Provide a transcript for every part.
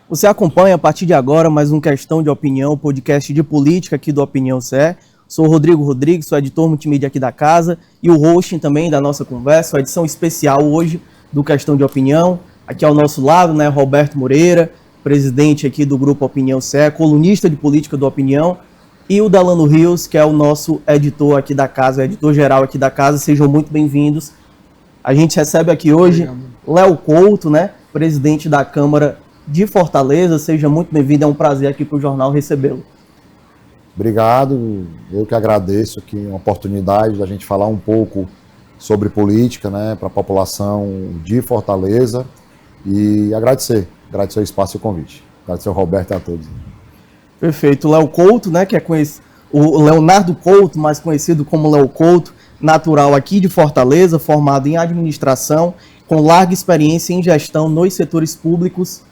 Você acompanha a partir de agora mais um Questão de Opinião, podcast de política aqui do Opinião CE. Sou o Rodrigo Rodrigues, sou editor multimídia aqui da casa e o hosting também da nossa conversa, a edição especial hoje do Questão de Opinião. Aqui ao nosso lado, né, Roberto Moreira, presidente aqui do Grupo Opinião CE, colunista de política do Opinião, e o Delano Rios, que é o nosso editor aqui da casa, editor geral aqui da casa. Sejam muito bem-vindos. A gente recebe aqui hoje Léo Couto, né, presidente da Câmara de Fortaleza. Seja muito bem-vindo, é um prazer aqui para o jornal recebê-lo. Obrigado, eu que agradeço aqui uma oportunidade da gente falar um pouco sobre política, né, para a população de Fortaleza e agradecer o espaço e o convite. Agradecer ao Roberto e a todos. Perfeito. Léo Couto, né, que é o Leonardo Couto, mais conhecido como Léo Couto, natural aqui de Fortaleza, formado em administração, com larga experiência em gestão nos setores públicos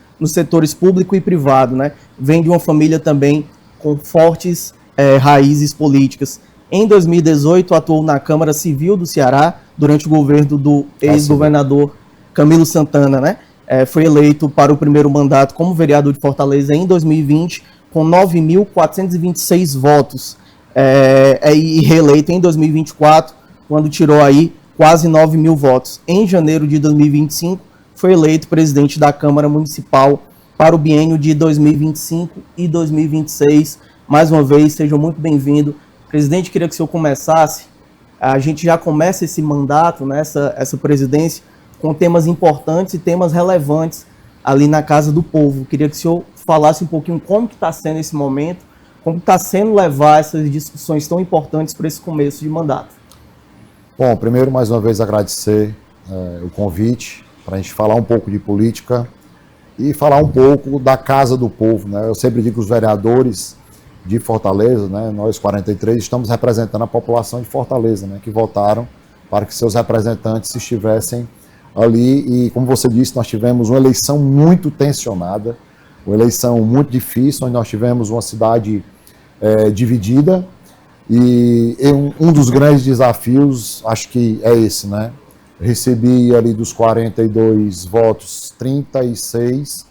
público e privado, né? Vem de uma família também com fortes raízes políticas. Em 2018, atuou na Câmara Civil do Ceará, durante o governo do ex-governador Camilo Santana, né? Foi eleito para o primeiro mandato como vereador de Fortaleza em 2020, com 9.426 votos, e reeleito em 2024, quando tirou aí quase 9 mil votos. Em janeiro de 2025, foi eleito presidente da Câmara Municipal para o biênio de 2025 e 2026. Mais uma vez, sejam muito bem-vindos. Presidente, queria que o senhor começasse. A gente já começa esse mandato, né, essa presidência, com temas importantes e temas relevantes ali na Casa do Povo. Queria que o senhor falasse um pouquinho como que está sendo esse momento, como está sendo levar essas discussões tão importantes para esse começo de mandato. Bom, primeiro, mais uma vez, agradecer o convite para a gente falar um pouco de política e falar um pouco da Casa do Povo, né? Eu sempre digo que os vereadores de Fortaleza, né, nós 43, estamos representando a população de Fortaleza, né, que votaram para que seus representantes estivessem ali. E, como você disse, nós tivemos uma eleição muito tensionada, uma eleição muito difícil, onde nós tivemos uma cidade dividida. E um dos grandes desafios, acho que é esse, né? Recebi ali dos 42 votos, 36.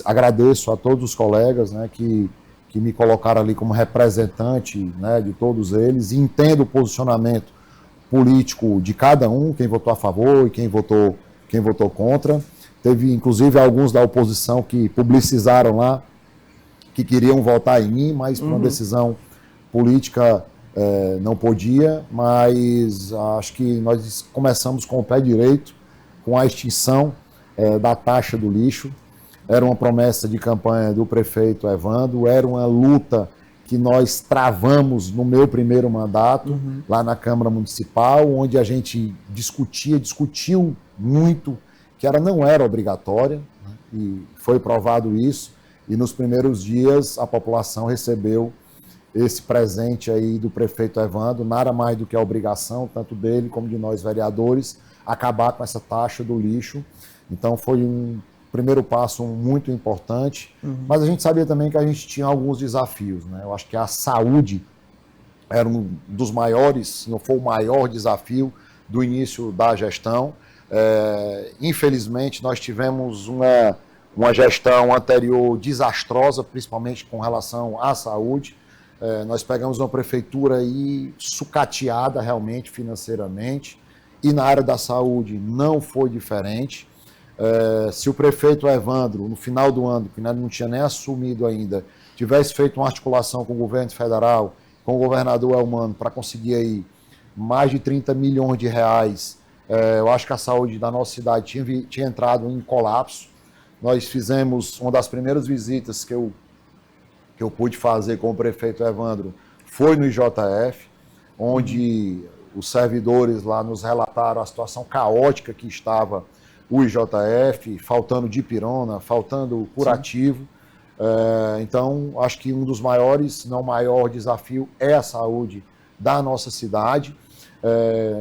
Agradeço a todos os colegas, né, que me colocaram ali como representante, né, de todos eles. E entendo o posicionamento político de cada um, quem votou a favor e quem votou contra. Teve, inclusive, alguns da oposição que publicizaram lá que queriam votar em mim, mas por uma decisão política não podia. Mas acho que nós começamos com o pé direito, com a extinção da taxa do lixo. Era uma promessa de campanha do prefeito Evandro, era uma luta que nós travamos no meu primeiro mandato, lá na Câmara Municipal, onde a gente discutiu muito que ela não era obrigatória, né? E foi provado isso. E nos primeiros dias a população recebeu esse presente aí do prefeito Evandro, nada mais do que a obrigação, tanto dele como de nós vereadores, acabar com essa taxa do lixo. Então foi um primeiro passo muito importante, mas a gente sabia também que a gente tinha alguns desafios, né? Eu acho que a saúde era um dos maiores, se não for o maior desafio do início da gestão. Infelizmente nós tivemos uma gestão anterior desastrosa, principalmente com relação à saúde. Nós pegamos uma prefeitura aí sucateada realmente financeiramente, e na área da saúde não foi diferente. Se o prefeito Evandro, no final do ano, que não tinha nem assumido ainda, tivesse feito uma articulação com o governo federal, com o governador Elmano, para conseguir aí mais de 30 milhões de reais, eu acho que a saúde da nossa cidade tinha entrado em colapso. Nós fizemos uma das primeiras visitas que eu pude fazer com o prefeito Evandro, foi no IJF, onde os servidores lá nos relataram a situação caótica que estava o IJF, faltando dipirona, faltando curativo. Então, acho que um dos maiores, se não o maior desafio é a saúde da nossa cidade.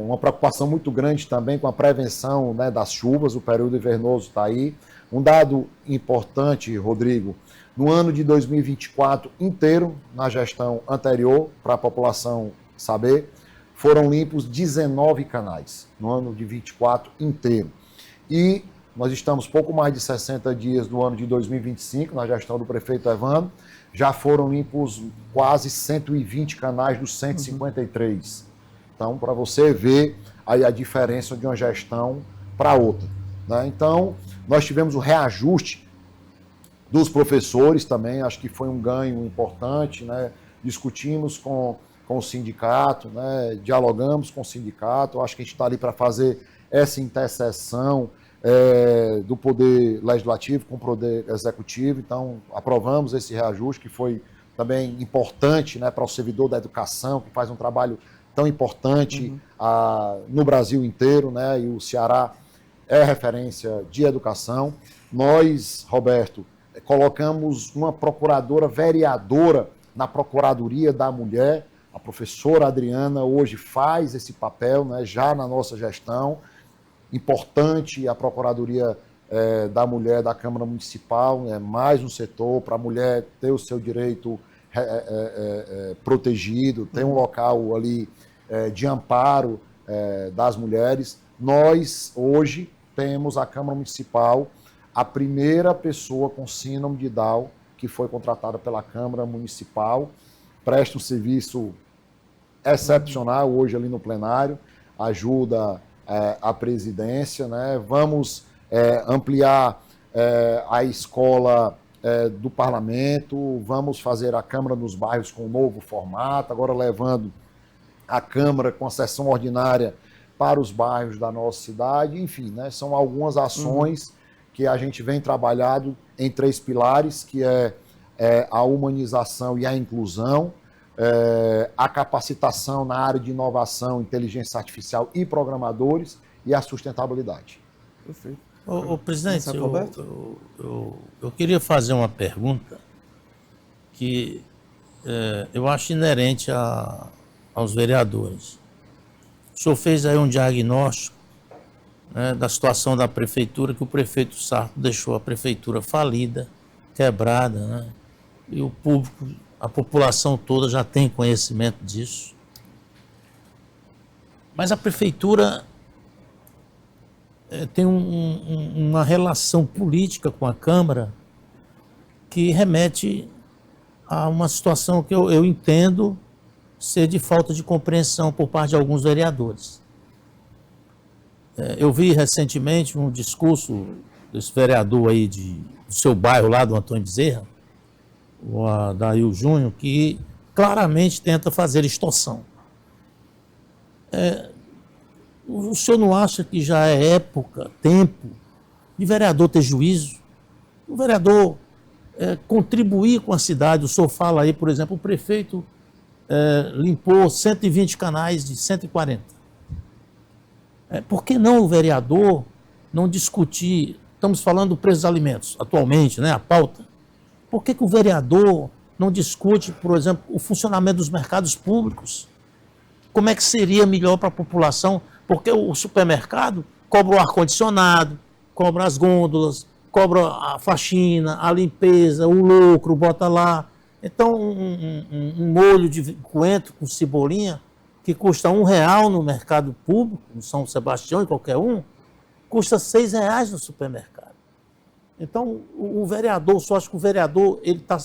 Uma preocupação muito grande também com a prevenção, né, das chuvas, o período invernoso está aí. Um dado importante, Rodrigo, no ano de 2024 inteiro, na gestão anterior, para a população saber, foram limpos 19 canais, no ano de 24 inteiro. E Nós estamos pouco mais de 60 dias do ano de 2025, na gestão do prefeito Evandro. Já foram limpos quase 120 canais dos 153. Então, para você ver aí a diferença de uma gestão para outra, né? Então, nós tivemos o reajuste dos professores também, acho que foi um ganho importante, né? Discutimos com o sindicato, né? Dialogamos com o sindicato, acho que a gente está ali para fazer essa interseção do poder legislativo com o poder executivo, então aprovamos esse reajuste, que foi também importante, né, para o servidor da educação, que faz um trabalho tão importante no Brasil inteiro, né, e o Ceará é referência de educação. Nós, Roberto, colocamos uma procuradora vereadora na Procuradoria da Mulher, a professora Adriana hoje faz esse papel, né, já na nossa gestão. Importante a Procuradoria da Mulher da Câmara Municipal, mais um setor para a mulher ter o seu direito protegido, ter um local ali de amparo das mulheres. Nós, hoje, temos a Câmara Municipal, a primeira pessoa com síndrome de Down que foi contratada pela Câmara Municipal, presta um serviço excepcional hoje ali no plenário, ajuda a presidência, né? Vamos ampliar a escola do parlamento, vamos fazer a Câmara nos bairros com um novo formato, agora levando a Câmara com a sessão ordinária para os bairros da nossa cidade, enfim, né? São algumas ações que a gente vem trabalhando em 3 pilares, que é a humanização e a inclusão, a capacitação na área de inovação, inteligência artificial e programadores e a sustentabilidade. Perfeito. Ô, presidente, eu queria fazer uma pergunta que eu acho inerente aos vereadores. O senhor fez aí um diagnóstico, né, da situação da prefeitura, que o prefeito Sarto deixou a prefeitura falida, quebrada, né, e o público, a população toda já tem conhecimento disso. Mas a prefeitura tem uma relação política com a Câmara que remete a uma situação que eu entendo ser de falta de compreensão por parte de alguns vereadores. Eu vi recentemente um discurso desse vereador aí do seu bairro lá, do Antônio Bezerra, o Adail Júnior, que claramente tenta fazer extorsão. O senhor não acha que já é época, tempo, de vereador ter juízo? O vereador contribuir com a cidade. O senhor fala aí, por exemplo, o prefeito limpou 120 canais de 140. Por que não o vereador não discutir? Estamos falando do preço dos alimentos atualmente, né, a pauta. Por que o vereador não discute, por exemplo, o funcionamento dos mercados públicos? Como é que seria melhor para a população? Porque o supermercado cobra o ar-condicionado, cobra as gôndolas, cobra a faxina, a limpeza, o lucro, bota lá. Então, um molho de coentro com cebolinha, que custa R$1 no mercado público, no São Sebastião e qualquer um, custa R$6 no supermercado. Então, o vereador, só acho que o vereador ele está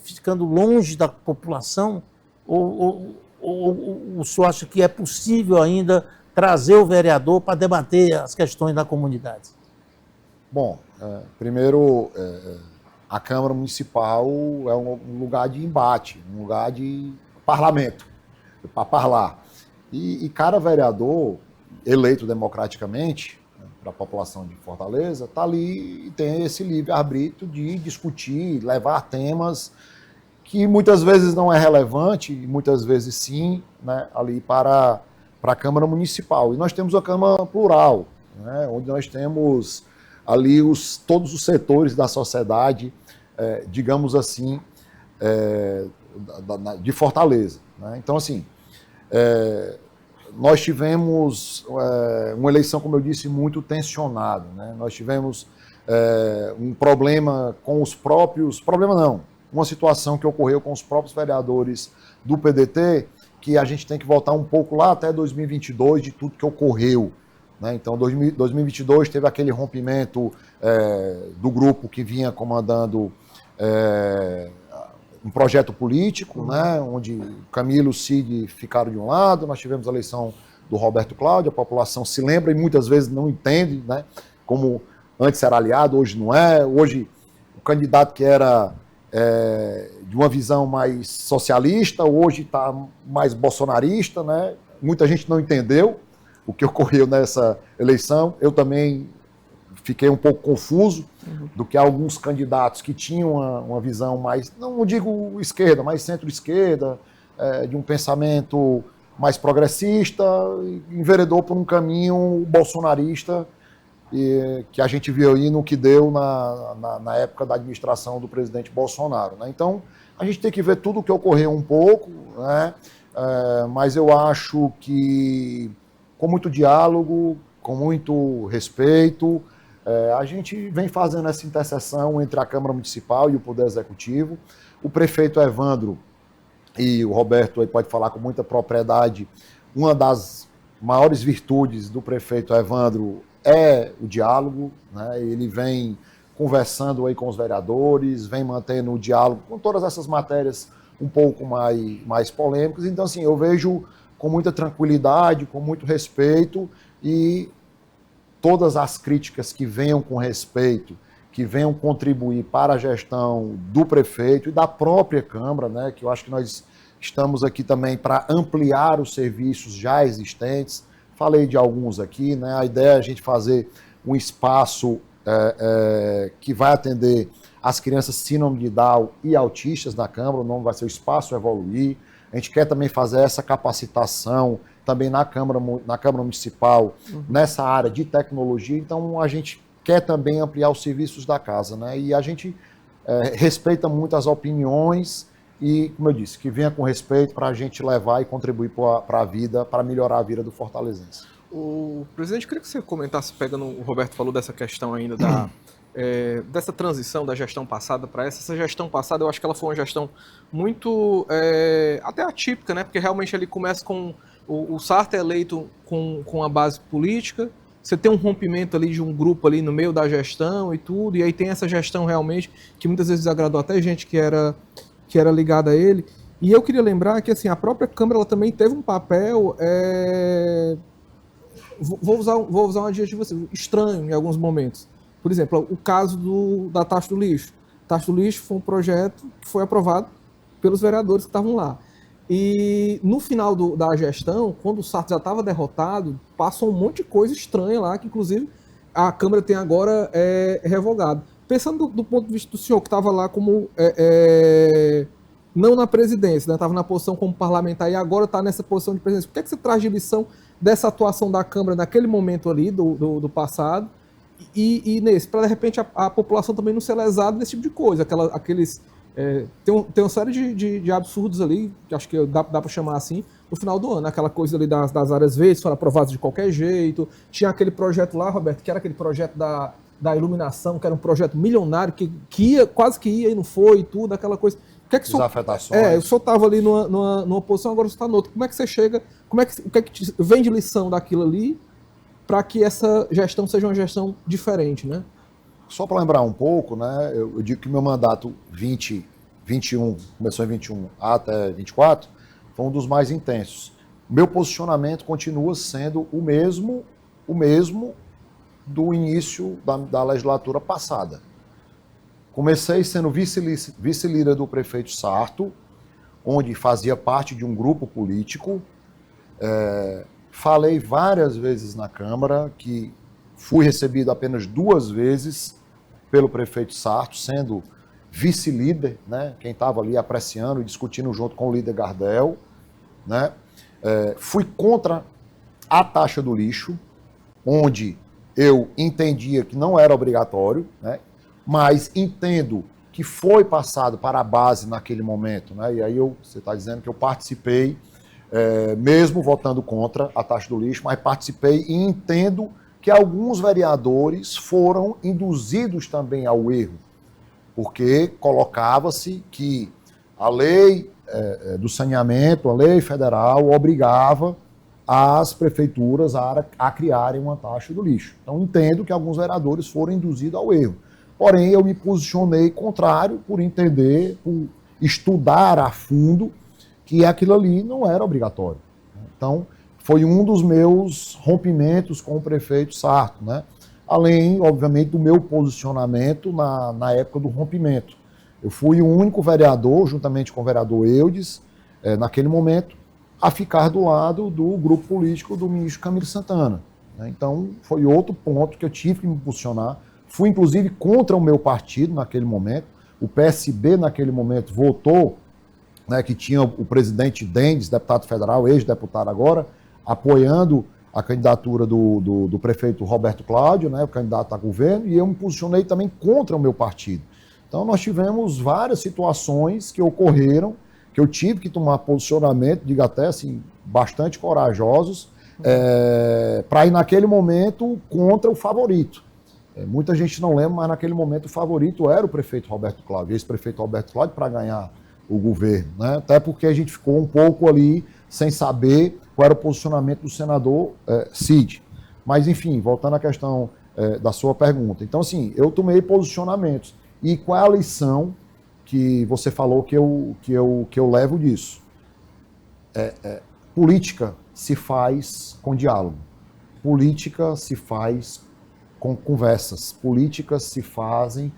ficando longe da população, ou o senhor acha que é possível ainda trazer o vereador para debater as questões da comunidade? Bom, primeiro, a Câmara Municipal é um lugar de embate, um lugar de parlamento, para falar. E cada vereador eleito democraticamente, para a população de Fortaleza, está ali e tem esse livre-arbítrio de discutir, levar temas que muitas vezes não é relevante, e muitas vezes sim, né, ali para a Câmara Municipal. E nós temos a Câmara Plural, né, onde nós temos ali todos os setores da sociedade, digamos assim, de Fortaleza, né? Então, assim, nós tivemos uma eleição, como eu disse, muito tensionada, né? Nós tivemos um problema com os próprios... Problema não, uma situação que ocorreu com os próprios vereadores do PDT, que a gente tem que voltar um pouco lá até 2022 de tudo que ocorreu, né? Então, 2022 teve aquele rompimento do grupo que vinha comandando um projeto político, né? Onde Camilo e Cid ficaram de um lado, nós tivemos a eleição do Roberto Cláudio, a população se lembra e muitas vezes não entende, né? Como antes era aliado, hoje não é. Hoje, o candidato que era de uma visão mais socialista, hoje está mais bolsonarista, né? Muita gente não entendeu o que ocorreu nessa eleição. Eu também fiquei um pouco confuso do que alguns candidatos que tinham uma visão mais, não digo esquerda, mas centro-esquerda, de um pensamento mais progressista, enveredou por um caminho bolsonarista, que a gente viu aí no que deu na época da administração do presidente Bolsonaro, né? Então, a gente tem que ver tudo o que ocorreu um pouco, né? Mas eu acho que com muito diálogo, com muito respeito, a gente vem fazendo essa interseção entre a Câmara Municipal e o Poder Executivo. O prefeito Evandro, e o Roberto aí pode falar com muita propriedade, uma das maiores virtudes do prefeito Evandro é o diálogo, né? Ele vem conversando aí com os vereadores, vem mantendo o diálogo com todas essas matérias um pouco mais polêmicas. Então, assim, eu vejo com muita tranquilidade, com muito respeito, e todas as críticas que venham com respeito, que venham contribuir para a gestão do prefeito e da própria Câmara, né? Que eu acho que nós estamos aqui também para ampliar os serviços já existentes. Falei de alguns aqui, né? A ideia é a gente fazer um espaço que vai atender as crianças síndrome de Down e autistas na Câmara. O nome vai ser o Espaço Evoluir. A gente quer também fazer essa capacitação também na Câmara Municipal, nessa área de tecnologia. Então, a gente quer também ampliar os serviços da casa, né? E a gente respeita muito as opiniões e, como eu disse, que venha com respeito para a gente levar e contribuir para a vida, para melhorar a vida do fortalezense. O presidente, queria que você comentasse, pegando, o Roberto falou dessa questão ainda dessa transição da gestão passada para essa gestão passada. Eu acho que ela foi uma gestão muito até atípica, né? Porque realmente ele começa com o Sarto eleito com a base política, você tem um rompimento ali de um grupo ali no meio da gestão e tudo, e aí tem essa gestão realmente que muitas vezes desagradou até gente que era ligada a ele. E eu queria lembrar que assim, a própria Câmara ela também teve um papel, vou usar um adjetivo assim, estranho em alguns momentos. Por exemplo, o caso da taxa do lixo. A taxa do lixo foi um projeto que foi aprovado pelos vereadores que estavam lá. E no final da gestão, quando o Sarto já estava derrotado, passou um monte de coisa estranha lá, que inclusive a Câmara tem agora revogado. Pensando do ponto de vista do senhor, que estava lá como não na presidência, né? Estava na posição como parlamentar e agora está nessa posição de presidência. O que é que você traz de lição dessa atuação da Câmara naquele momento ali do passado e nesse, para de repente a população também não ser lesada nesse tipo de coisa, aqueles... tem uma série de absurdos ali, que acho que dá para chamar assim, no final do ano, aquela coisa ali das áreas verdes foram aprovadas de qualquer jeito, tinha aquele projeto lá, Roberto, que era aquele projeto da iluminação, que era um projeto milionário, que ia, quase que ia e não foi e tudo, aquela coisa. O que é que Desafetações. o senhor estava ali numa posição, agora você está noutra. Como é que você chega, o que é que vem de lição daquilo ali para que essa gestão seja uma gestão diferente, né? Só para lembrar um pouco, né, eu digo que meu mandato 21, começou em 21 até 24, foi um dos mais intensos. Meu posicionamento continua sendo o mesmo do início da legislatura passada. Comecei sendo vice-líder do prefeito Sarto, onde fazia parte de um grupo político. Falei várias vezes na Câmara que fui recebido apenas 2 vezes pelo prefeito Sarto, sendo vice-líder, né? Quem estava ali apreciando e discutindo junto com o líder Gardel, né? Fui contra a taxa do lixo, onde eu entendia que não era obrigatório, né? Mas entendo que foi passado para a base naquele momento, né? E aí você está dizendo que eu participei, mesmo votando contra a taxa do lixo, mas participei e entendo que alguns vereadores foram induzidos também ao erro, porque colocava-se que a lei do saneamento, a lei federal, obrigava as prefeituras a criarem uma taxa do lixo. Então, entendo que alguns vereadores foram induzidos ao erro. Porém, eu me posicionei contrário por entender, por estudar a fundo que aquilo ali não era obrigatório. Então, foi um dos meus rompimentos com o prefeito Sarto, né? Além, obviamente, do meu posicionamento na época do rompimento. Eu fui o único vereador, juntamente com o vereador Eudes, naquele momento, a ficar do lado do grupo político do ministro Camilo Santana. Então, foi outro ponto que eu tive que me posicionar. Fui, inclusive, contra o meu partido naquele momento. O PSB, naquele momento, votou, né, que tinha o presidente Dendes, deputado federal, ex-deputado agora, apoiando a candidatura do prefeito Roberto Cláudio, né, o candidato a governo, e eu me posicionei também contra o meu partido. Então, nós tivemos várias situações que ocorreram, que eu tive que tomar posicionamento, digo até assim, bastante corajosos, para ir naquele momento contra o favorito. Muita gente não lembra, mas naquele momento o favorito era o prefeito Roberto Cláudio, ex-prefeito Roberto Cláudio, para ganhar o governo, né? Até porque a gente ficou um pouco ali sem saber qual era o posicionamento do senador Cid. Mas, enfim, voltando à questão da sua pergunta. Então, assim, eu tomei posicionamentos. E qual é a lição que você falou que eu levo disso? Política se faz com diálogo. Política se faz com conversas. Políticas se fazem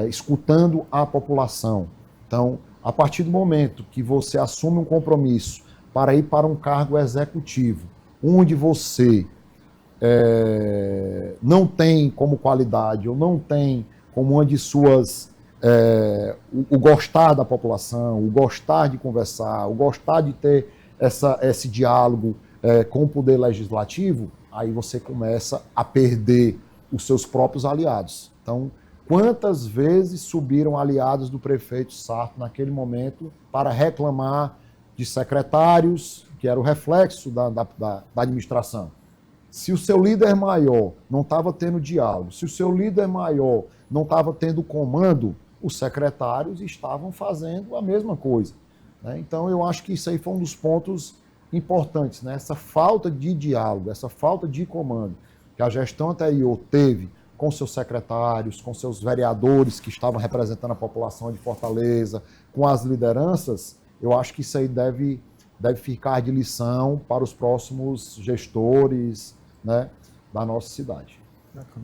escutando a população. Então, a partir do momento que você assume um compromisso para ir para um cargo executivo, onde você não tem como qualidade ou não tem como uma de suas... o gostar da população, o gostar de conversar, o gostar de ter esse diálogo com o poder legislativo, aí você começa a perder os seus próprios aliados. Então, quantas vezes subiram aliados do prefeito Sarto naquele momento para reclamar de secretários, que era o reflexo da administração? Se o seu líder maior não estava tendo diálogo, se o seu líder maior não estava tendo comando, os secretários estavam fazendo a mesma coisa, né? Então, eu acho que isso aí foi um dos pontos importantes, né? Essa falta de diálogo, essa falta de comando que a gestão anterior teve com seus secretários, com seus vereadores que estavam representando a população de Fortaleza, com as lideranças, eu acho que isso aí deve ficar de lição para os próximos gestores, né, da nossa cidade.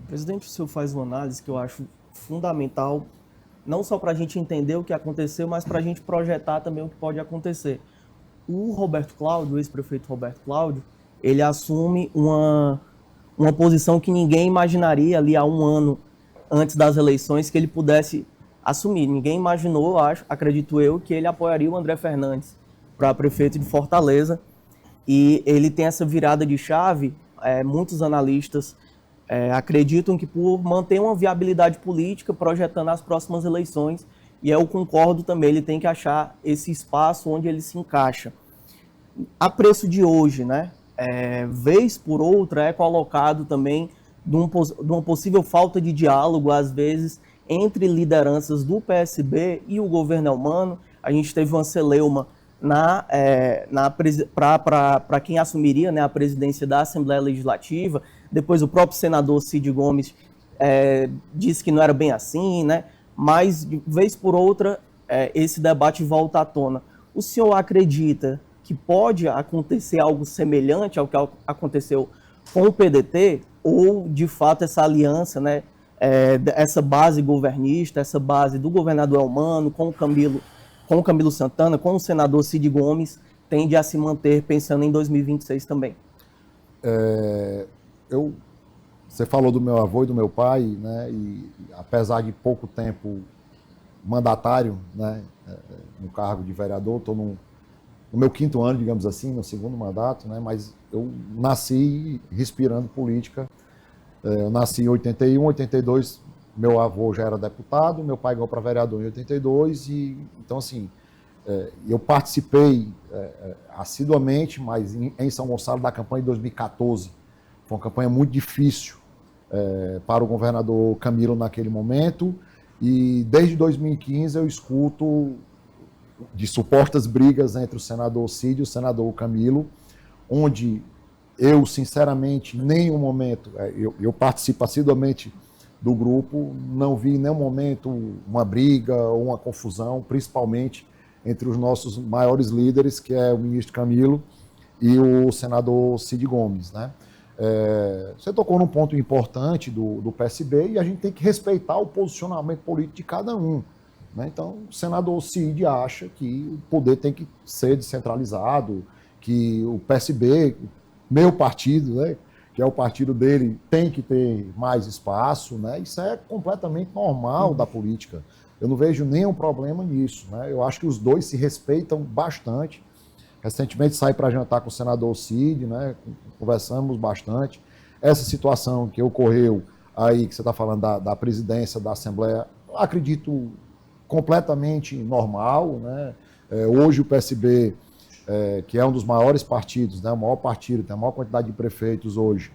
Presidente, o senhor faz uma análise que eu acho fundamental, não só para a gente entender o que aconteceu, mas para a gente projetar também o que pode acontecer. O Roberto Cláudio, o ex-prefeito Roberto Cláudio, ele assume uma posição que ninguém imaginaria ali há um ano antes das eleições que ele pudesse assumir. Ninguém imaginou, acredito eu, que ele apoiaria o André Fernandes para prefeito de Fortaleza. E ele tem essa virada de chave. Muitos analistas acreditam que por manter uma viabilidade política, projetando as próximas eleições, e eu concordo também, ele tem que achar esse espaço onde ele se encaixa. A preço de hoje, né? Vez por outra é colocado também de uma possível falta de diálogo, às vezes, entre lideranças do PSB e o governo Elmano. A gente teve uma celeuma para quem assumiria, né, a presidência da Assembleia Legislativa. Depois o próprio senador Cid Gomes disse que não era bem assim, né? Mas, de vez por outra, esse debate volta à tona. O senhor acredita que pode acontecer algo semelhante ao que aconteceu com o PDT, ou, de fato, essa aliança, né, essa base governista, essa base do governador Elmano com o Camilo Santana, com o senador Cid Gomes, tende a se manter pensando em 2026 também? Você falou do meu avô e do meu pai, né, e apesar de pouco tempo mandatário, né, no cargo de vereador, estou no meu 5º ano, digamos assim, no 2º mandato, né, mas eu nasci respirando política. Eu nasci em 81, 82, meu avô já era deputado, meu pai ganhou para vereador em 82, então assim, eu participei assiduamente, mas em São Gonçalo, da campanha de 2014. Foi uma campanha muito difícil para o governador Camilo naquele momento, e desde 2015 eu escuto de supostas brigas entre o senador Cid e o senador Camilo, onde eu, sinceramente, em nenhum momento, eu participo assiduamente do grupo, não vi em nenhum momento uma briga ou uma confusão, principalmente entre os nossos maiores líderes, que é o ministro Camilo e o senador Cid Gomes, né? Você tocou num ponto importante do PSB e a gente tem que respeitar o posicionamento político de cada um, né? Então, o senador Cid acha que o poder tem que ser descentralizado, que o PSB, meu partido, né, que é o partido dele, tem que ter mais espaço, né? Isso é completamente normal da política. Eu não vejo nenhum problema nisso, né? Eu acho que os dois se respeitam bastante. Recentemente saí para jantar com o senador Cid, né? Conversamos bastante. Essa situação que ocorreu aí, que você está falando da presidência da Assembleia, acredito completamente normal, né? Hoje o PSB, que é um dos maiores partidos, né? O maior partido, tem a maior quantidade de prefeitos hoje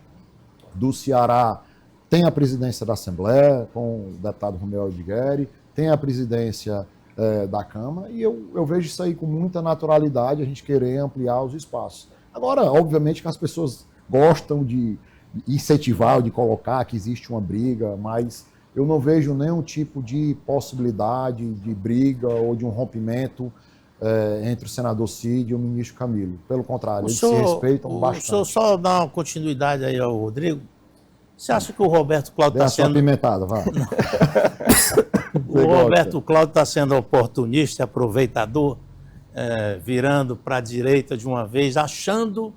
do Ceará, tem a presidência da Assembleia, com o deputado Romeu Aldigueri, tem a presidência da Câmara, e eu vejo isso aí com muita naturalidade, a gente querer ampliar os espaços. Agora, obviamente que as pessoas gostam de incentivar, de colocar que existe uma briga, mas eu não vejo nenhum tipo de possibilidade de briga ou de um rompimento entre o senador Cid e o ministro Camilo. Pelo contrário, eles se respeitam bastante. O senhor só dá uma continuidade aí ao Rodrigo. Você acha que o Roberto Cláudio está sendo... apimentada, vai. O Roberto Cláudio está sendo oportunista, aproveitador, virando para a direita de uma vez, achando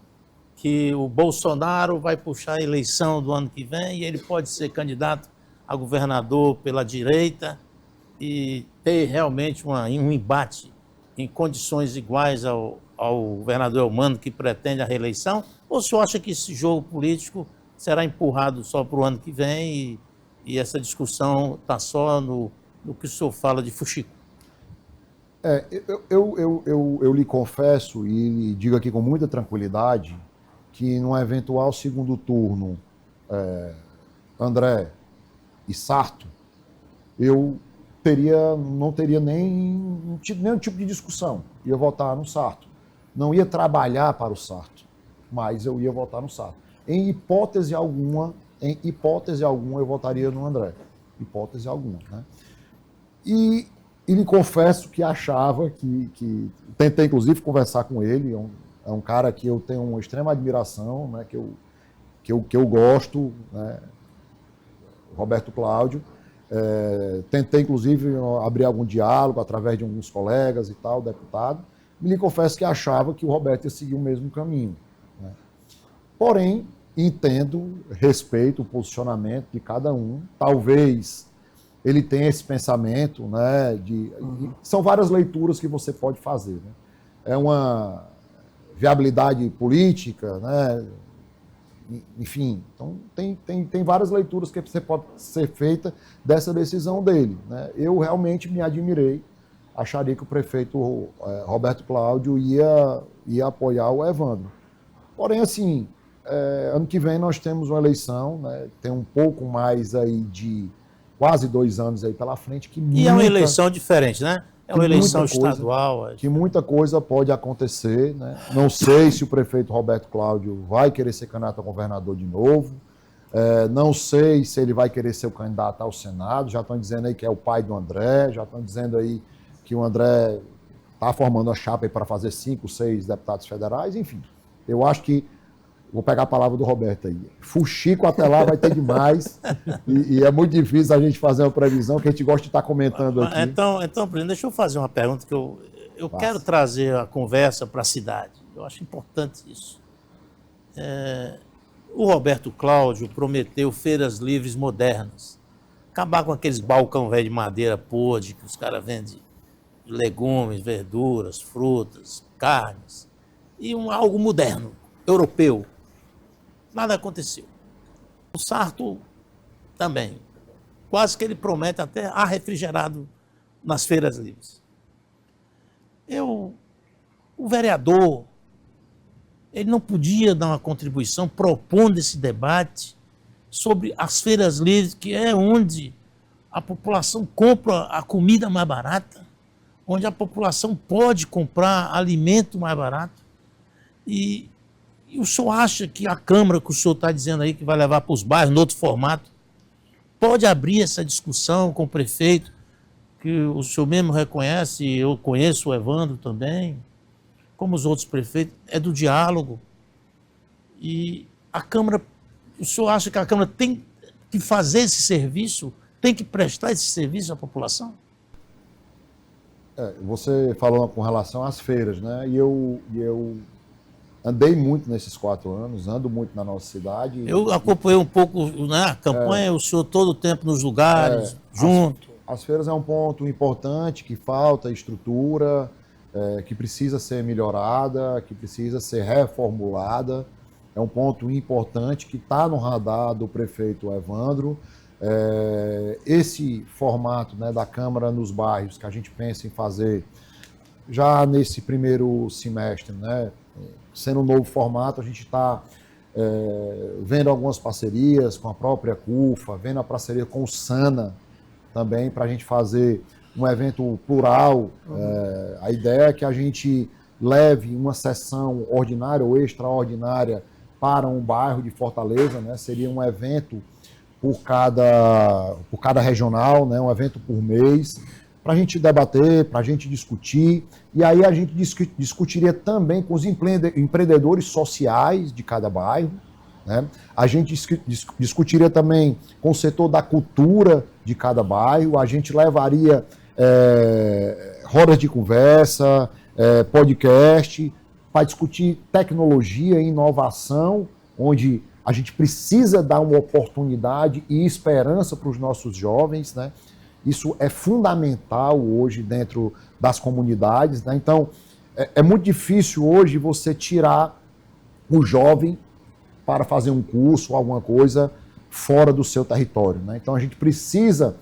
que o Bolsonaro vai puxar a eleição do ano que vem e ele pode ser candidato a governador pela direita e ter realmente um embate em condições iguais ao governador Eumano que pretende a reeleição? Ou o senhor acha que esse jogo político será empurrado só para o ano que vem e essa discussão está só no que o senhor fala de fuxico? Eu lhe confesso e lhe digo aqui com muita tranquilidade que num eventual segundo turno, André e Sarto, eu não teria nenhum tipo de discussão. Ia votar no Sarto. Não ia trabalhar para o Sarto, mas eu ia votar no Sarto. Em hipótese alguma, eu votaria no André. Hipótese alguma, né? E lhe confesso que achava que tentei, inclusive, conversar com ele. É um cara que eu tenho uma extrema admiração, né? que eu gosto, né? Roberto Cláudio. Tentei, inclusive, abrir algum diálogo através de alguns colegas e tal, deputado. E lhe confesso que achava que o Roberto ia seguir o mesmo caminho, né? Porém, entendo, respeito o posicionamento de cada um. Talvez ele tenha esse pensamento, né? São várias leituras que você pode fazer, né? É uma viabilidade política, né? Enfim, então tem várias leituras que você pode ser feita dessa decisão dele, né? Eu realmente me admirei, acharia que o prefeito Roberto Cláudio ia apoiar o Evandro. Porém, assim, ano que vem nós temos uma eleição, né? Tem um pouco mais aí de quase 2 anos aí pela frente. É uma eleição diferente, né? É uma eleição estadual. Que muita coisa pode acontecer, né? Não sei se o prefeito Roberto Cláudio vai querer ser candidato a governador de novo. Não sei se ele vai querer ser o candidato ao Senado. Já estão dizendo aí que é o pai do André. Já estão dizendo aí que o André está formando a chapa para fazer 5, 6 deputados federais. Enfim, eu acho que vou pegar a palavra do Roberto aí. Fuxico até lá vai ter demais. e é muito difícil a gente fazer uma previsão que a gente gosta de estar comentando aqui. Então, Bruno, deixa eu fazer uma pergunta que eu quero trazer a conversa para a cidade. Eu acho importante isso. O Roberto Cláudio prometeu feiras livres modernas. Acabar com aqueles balcão velho de madeira podre que os caras vendem legumes, verduras, frutas, carnes. E algo moderno, europeu. Nada aconteceu. O Sarto também. Quase que ele promete até ar refrigerado nas feiras livres. O vereador, ele não podia dar uma contribuição propondo esse debate sobre as feiras livres, que é onde a população compra a comida mais barata, onde a população pode comprar alimento mais barato. E E o senhor acha que a Câmara, que o senhor está dizendo aí que vai levar para os bairros, no outro formato, pode abrir essa discussão com o prefeito, que o senhor mesmo reconhece, eu conheço o Evandro também, como os outros prefeitos, é do diálogo. E a Câmara, o senhor acha que a Câmara tem que fazer esse serviço, tem que prestar esse serviço à população? Você falou com relação às feiras, né? E eu andei muito nesses 4 anos, ando muito na nossa cidade. Eu acompanhei um pouco, né, a campanha, o senhor todo o tempo nos lugares, junto. As feiras é um ponto importante, que falta estrutura, que precisa ser melhorada, que precisa ser reformulada. É um ponto importante que está no radar do prefeito Evandro. Esse formato, né, da Câmara nos bairros, que a gente pensa em fazer já nesse primeiro semestre, né, sendo um novo formato, a gente está vendo algumas parcerias com a própria CUFA, vendo a parceria com o SANA também, para a gente fazer um evento plural. A ideia é que a gente leve uma sessão ordinária ou extraordinária para um bairro de Fortaleza, né? Seria um evento por cada regional, né? Um evento por mês, para a gente debater, para a gente discutir, e aí a gente discutiria também com os empreendedores sociais de cada bairro, né? A gente discutiria também com o setor da cultura de cada bairro, a gente levaria rodas de conversa, podcast, para discutir tecnologia e inovação, onde a gente precisa dar uma oportunidade e esperança para os nossos jovens, né? Isso é fundamental hoje dentro das comunidades, né? Então, é muito difícil hoje você tirar o jovem para fazer um curso ou alguma coisa fora do seu território, né? Então, a gente precisa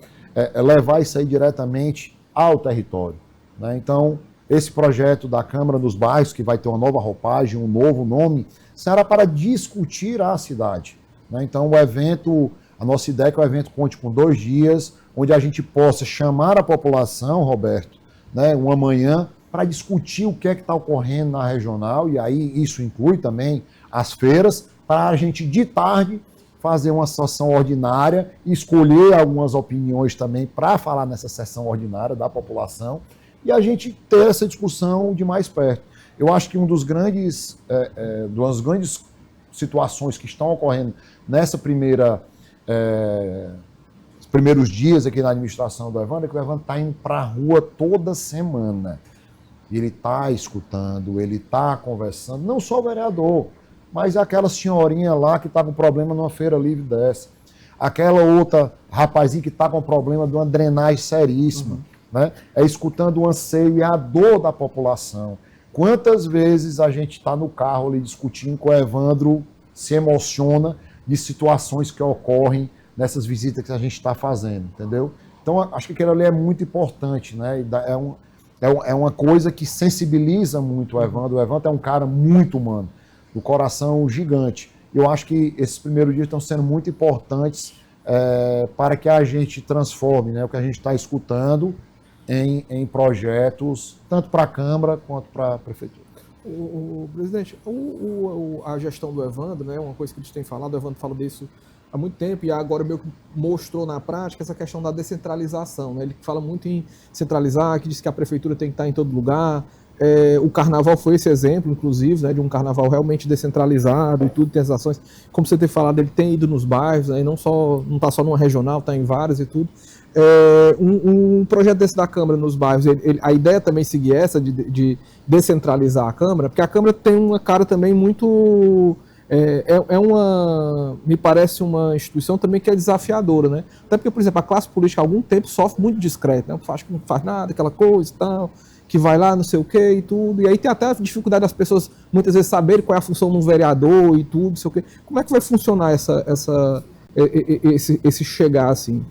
levar isso aí diretamente ao território, né? Então, esse projeto da Câmara dos Bairros, que vai ter uma nova roupagem, um novo nome, será para discutir a cidade, né? Então, o evento, a nossa ideia é que o evento conte com 2 dias, onde a gente possa chamar a população, Roberto, né, uma manhã, para discutir o que é que está ocorrendo na regional, e aí isso inclui também as feiras, para a gente, de tarde, fazer uma sessão ordinária, escolher algumas opiniões também para falar nessa sessão ordinária da população, e a gente ter essa discussão de mais perto. Eu acho que uma das grandes situações que estão ocorrendo nessa primeiros dias aqui na administração do Evandro é que o Evandro está indo para a rua toda semana. Ele está escutando, ele está conversando, não só o vereador, mas aquela senhorinha lá que está com problema numa feira livre dessa. Aquela outra rapazinha que está com problema de uma drenagem seríssima. Né? É escutando o anseio e a dor da população. Quantas vezes a gente está no carro ali discutindo com o Evandro, se emociona de situações que ocorrem nessas visitas que a gente está fazendo, entendeu? Então, acho que aquilo ali é muito importante, né? É uma coisa que sensibiliza muito o Evandro. O Evandro é um cara muito humano, do coração gigante. Eu acho que esses primeiros dias estão sendo muito importantes para que a gente transforme, né, o que a gente está escutando em projetos, tanto para a Câmara quanto para a Prefeitura. O presidente, a gestão do Evandro, né, uma coisa que a gente tem falado, o Evandro fala disso há muito tempo e agora meio que mostrou na prática essa questão da descentralização, né? Ele fala muito em centralizar, que diz que a prefeitura tem que estar em todo lugar. O carnaval foi esse exemplo, inclusive, né, de um carnaval realmente descentralizado e tudo, tem as ações. Como você tem falado, ele tem ido nos bairros, né, não está só numa regional, está em várias e tudo. Um projeto desse da Câmara nos bairros, a ideia também é seguir essa de descentralizar a Câmara, porque a Câmara tem uma cara também muito... me parece uma instituição também que é desafiadora, né? Até porque, por exemplo, a classe política há algum tempo sofre muito discreto, né? Não faz nada, aquela coisa e tal, que vai lá, não sei o que e tudo, e aí tem até a dificuldade das pessoas muitas vezes saberem qual é a função de um vereador e tudo, não sei o que. Como é que vai funcionar esse chegar assim?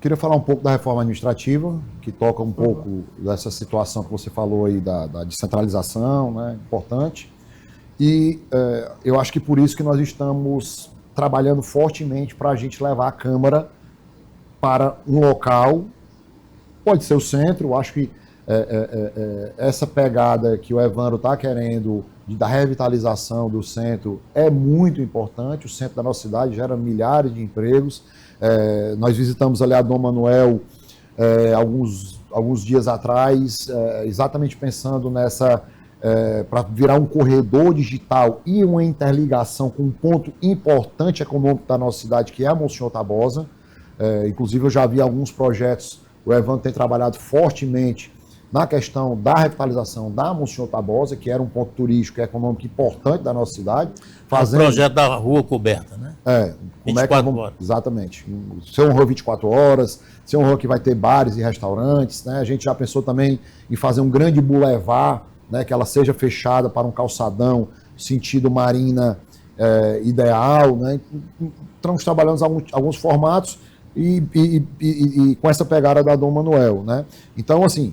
Queria falar um pouco da reforma administrativa, que toca um pouco dessa situação que você falou aí da descentralização, né? Importante. E eu acho que por isso que nós estamos trabalhando fortemente para a gente levar a Câmara para um local, pode ser o centro, eu acho que essa pegada que o Evandro está querendo da revitalização do centro é muito importante. O centro da nossa cidade gera milhares de empregos. Nós visitamos ali a Dom Manuel alguns dias atrás, exatamente pensando nessa, para virar um corredor digital e uma interligação com um ponto importante econômico da nossa cidade, que é a Monsenhor Tabosa. Inclusive, eu já vi alguns projetos, o Evandro tem trabalhado fortemente na questão da revitalização da Monsenhor Tabosa, que era um ponto turístico e econômico importante da nossa cidade. Fazendo... O projeto da rua coberta, né? Como 24 horas. Exatamente. Ser uma rua 24 horas, ser uma rua que vai ter bares e restaurantes, né? A gente já pensou também em fazer um grande boulevard, né? Que ela seja fechada para um calçadão, sentido Marina ideal, né? Estamos trabalhando alguns formatos e com essa pegada da Dom Manuel, né? Então, assim,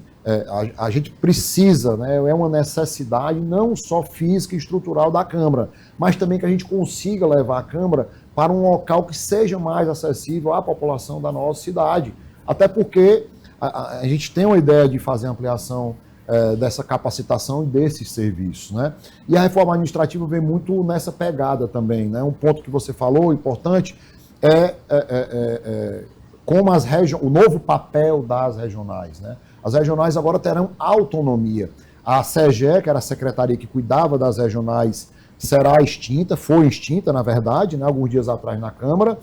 a gente precisa, né, é uma necessidade não só física e estrutural da Câmara, mas também que a gente consiga levar a Câmara para um local que seja mais acessível à população da nossa cidade. Até porque a gente tem uma ideia de fazer ampliação dessa capacitação e desses serviços, né? E a reforma administrativa vem muito nessa pegada também, né? Um ponto que você falou, importante, como o novo papel das regionais, né? As regionais agora terão autonomia. A SEGE, que era a secretaria que cuidava das regionais, será extinta, foi extinta, na verdade, né, alguns dias atrás na Câmara,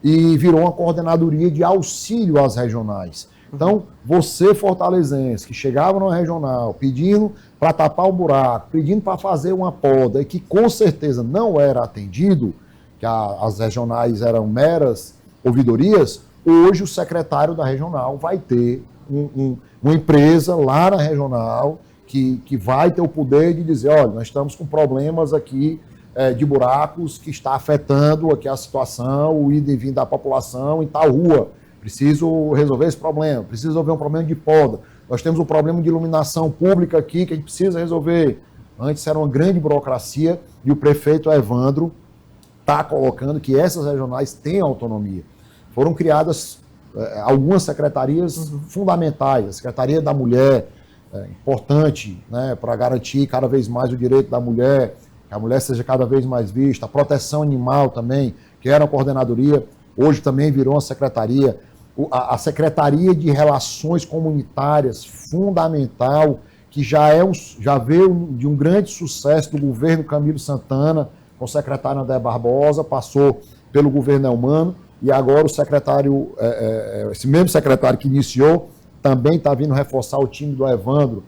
e virou uma coordenadoria de auxílio às regionais. Então, você, fortalezense, que chegava no regional pedindo para tapar o buraco, pedindo para fazer uma poda, e que com certeza não era atendido, que as regionais eram meras ouvidorias, hoje o secretário da regional vai ter uma empresa lá na regional que vai ter o poder de dizer, olha, nós estamos com problemas aqui de buracos que está afetando aqui a situação, o ida e vinda da população em tal rua. Preciso resolver esse problema, preciso resolver um problema de poda. Nós temos um problema de iluminação pública aqui que a gente precisa resolver. Antes era uma grande burocracia e o prefeito Evandro está colocando que essas regionais têm autonomia. Foram criadas algumas secretarias fundamentais, a Secretaria da Mulher, importante, né, para garantir cada vez mais o direito da mulher, que a mulher seja cada vez mais vista, a proteção animal também, que era uma coordenadoria, hoje também virou uma secretaria, a Secretaria de Relações Comunitárias, fundamental, que já veio de um grande sucesso do governo Camilo Santana, com o secretário André Barbosa, passou pelo governo Elmano, e agora o secretário, esse mesmo secretário que iniciou, também está vindo reforçar o time do Evandro,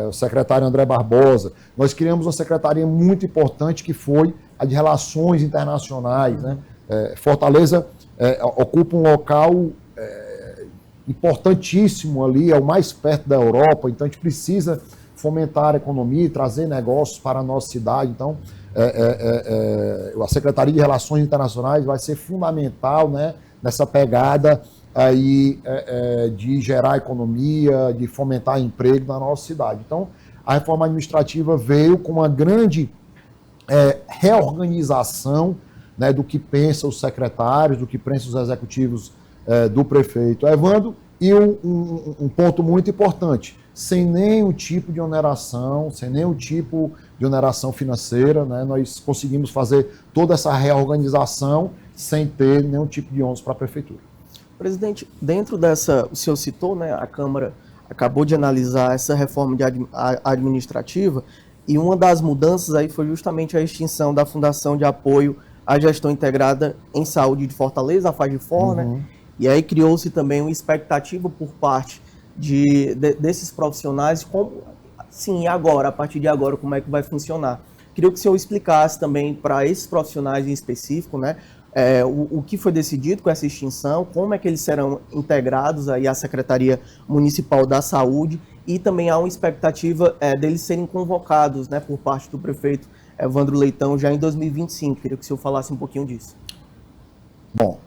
o secretário André Barbosa. Nós criamos uma secretaria muito importante que foi a de Relações Internacionais, né? Fortaleza ocupa um local importantíssimo ali, é o mais perto da Europa, então a gente precisa fomentar a economia e trazer negócios para a nossa cidade. Então, a Secretaria de Relações Internacionais vai ser fundamental, né, nessa pegada aí, de gerar economia, de fomentar emprego na nossa cidade. Então, a reforma administrativa veio com uma grande reorganização, né, do que pensam os secretários, do que pensam os executivos do prefeito Evandro, e um ponto muito importante, sem nenhum tipo de oneração, sem nenhum tipo de oneração financeira, né, nós conseguimos fazer toda essa reorganização sem ter nenhum tipo de ônus para a prefeitura. Presidente, dentro dessa, o senhor citou, né, a Câmara acabou de analisar essa reforma administrativa, e uma das mudanças aí foi justamente a extinção da Fundação de Apoio à Gestão Integrada em Saúde de Fortaleza, a FAGEFOR, né? E aí criou-se também uma expectativa por parte desses profissionais, como, sim, agora, a partir de agora, como é que vai funcionar. Queria que o senhor explicasse também para esses profissionais em específico, né, o que foi decidido com essa extinção, como é que eles serão integrados aí à Secretaria Municipal da Saúde, e também há uma expectativa deles serem convocados, né, por parte do prefeito Evandro Leitão já em 2025. Queria que o senhor falasse um pouquinho disso. Bom,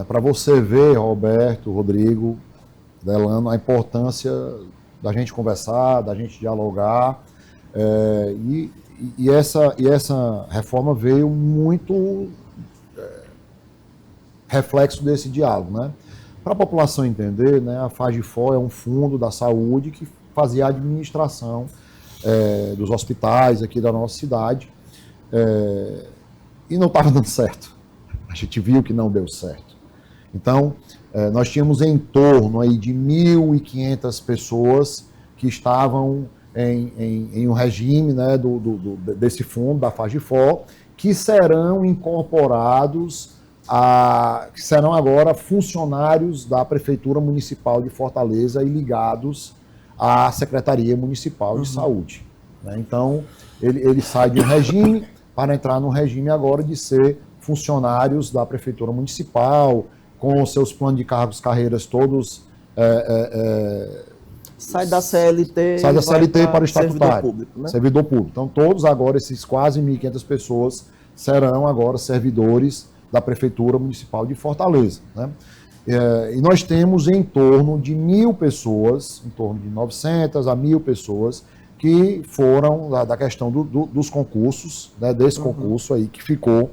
para você ver, Roberto, Rodrigo, Delano, a importância da gente conversar, da gente dialogar, e essa reforma veio muito reflexo desse diálogo, né? Para a população entender, né, a FAGEFOR é um fundo da saúde que fazia a administração dos hospitais aqui da nossa cidade, e não estava dando certo. A gente viu que não deu certo. Então, nós tínhamos em torno aí de 1.500 pessoas que estavam em um regime, né, desse fundo, da FAGEFOR, que serão incorporados, que serão agora funcionários da Prefeitura Municipal de Fortaleza e ligados à Secretaria Municipal de Saúde. Né? Então, ele sai de um regime para entrar no regime agora de ser funcionários da Prefeitura Municipal, com os seus planos de cargos, carreiras todos... Sai da CLT, sai da CLT para o estatutário, servidor público, né? Servidor público. Então, todos agora, esses quase 1.500 pessoas, serão agora servidores da Prefeitura Municipal de Fortaleza. Né? E nós temos em torno de 1.000 pessoas, em torno de 900 a 1.000 pessoas, que foram da questão dos concursos, né, desse concurso aí que ficou,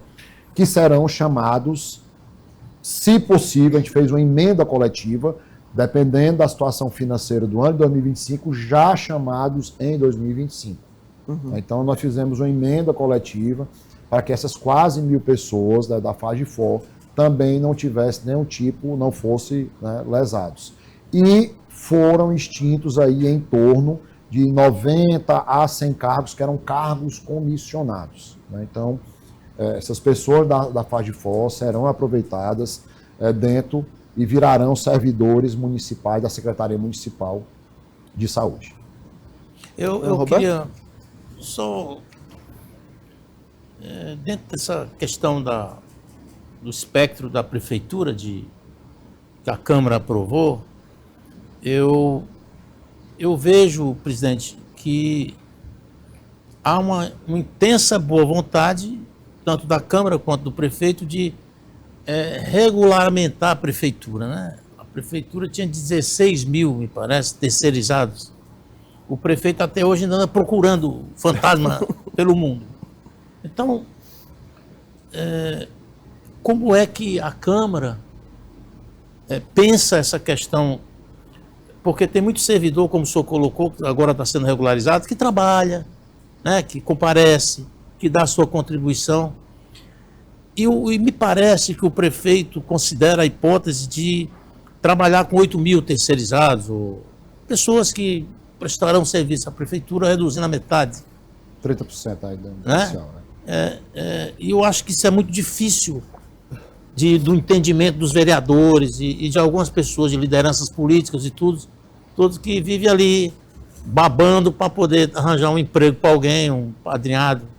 que serão chamados, se possível, a gente fez uma emenda coletiva, dependendo da situação financeira do ano de 2025, já chamados em 2025. Então, nós fizemos uma emenda coletiva para que essas quase 1.000 pessoas da FAGEFOR também não tivessem nenhum tipo, não fossem, né, lesados. E foram extintos aí em torno de 90 a 100 cargos, que eram cargos comissionados. Né? Então, essas pessoas da FAGEFOR serão aproveitadas dentro e virarão servidores municipais da Secretaria Municipal de Saúde. Eu queria só, dentro dessa questão do espectro da Prefeitura, que a Câmara aprovou, eu vejo, presidente, que há uma intensa boa vontade, tanto da Câmara quanto do prefeito, de regulamentar a Prefeitura. Né? A Prefeitura tinha 16 mil, me parece, terceirizados. O prefeito até hoje ainda anda procurando fantasma pelo mundo. Então, como é que a Câmara pensa essa questão? Porque tem muito servidor, como o senhor colocou, que agora está sendo regularizado, que trabalha, né, que comparece, que dá a sua contribuição. E me parece que o prefeito considera a hipótese de trabalhar com 8 mil terceirizados, ou pessoas que prestarão serviço à Prefeitura, reduzindo a metade. 30% ainda inicial, né? E eu acho que isso é muito difícil do entendimento dos vereadores e de algumas pessoas, de lideranças políticas e todos que vivem ali babando para poder arranjar um emprego para alguém, um padrinhado.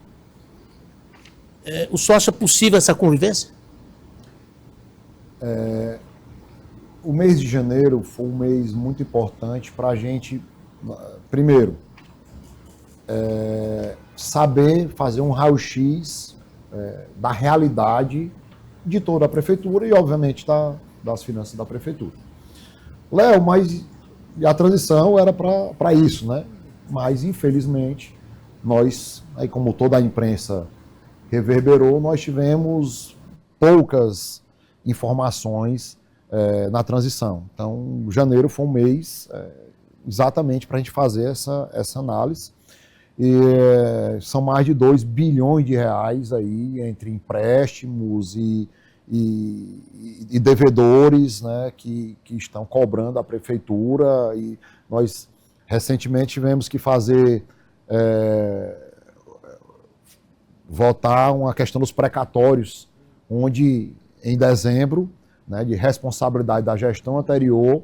O senhor acha possível essa convivência? O mês de janeiro foi um mês muito importante para a gente, primeiro, saber fazer um raio-x da realidade de toda a Prefeitura e, obviamente, das finanças da Prefeitura. Léo, mas a transição era para isso, né? Mas, infelizmente, nós, aí como toda a imprensa reverberou, nós tivemos poucas informações na transição. Então, janeiro foi um mês exatamente para a gente fazer essa análise. E são mais de 2 bilhões de reais aí entre empréstimos e devedores, né, que estão cobrando a Prefeitura. E nós recentemente tivemos que fazer votar uma questão dos precatórios, onde em dezembro, né, de responsabilidade da gestão anterior,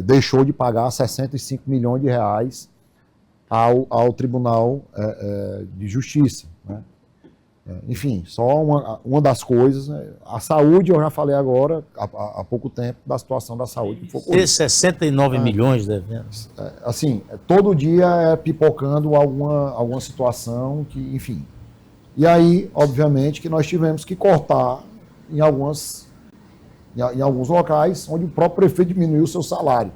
deixou de pagar 65 milhões de reais ao Tribunal de Justiça. Né? Enfim, só uma das coisas. Né? A saúde, eu já falei agora, há pouco tempo, da situação da saúde. E 69 milhões devendo. Assim, todo dia pipocando alguma situação que, enfim. E aí, obviamente, que nós tivemos que cortar em alguns locais onde o próprio prefeito diminuiu o seu salário.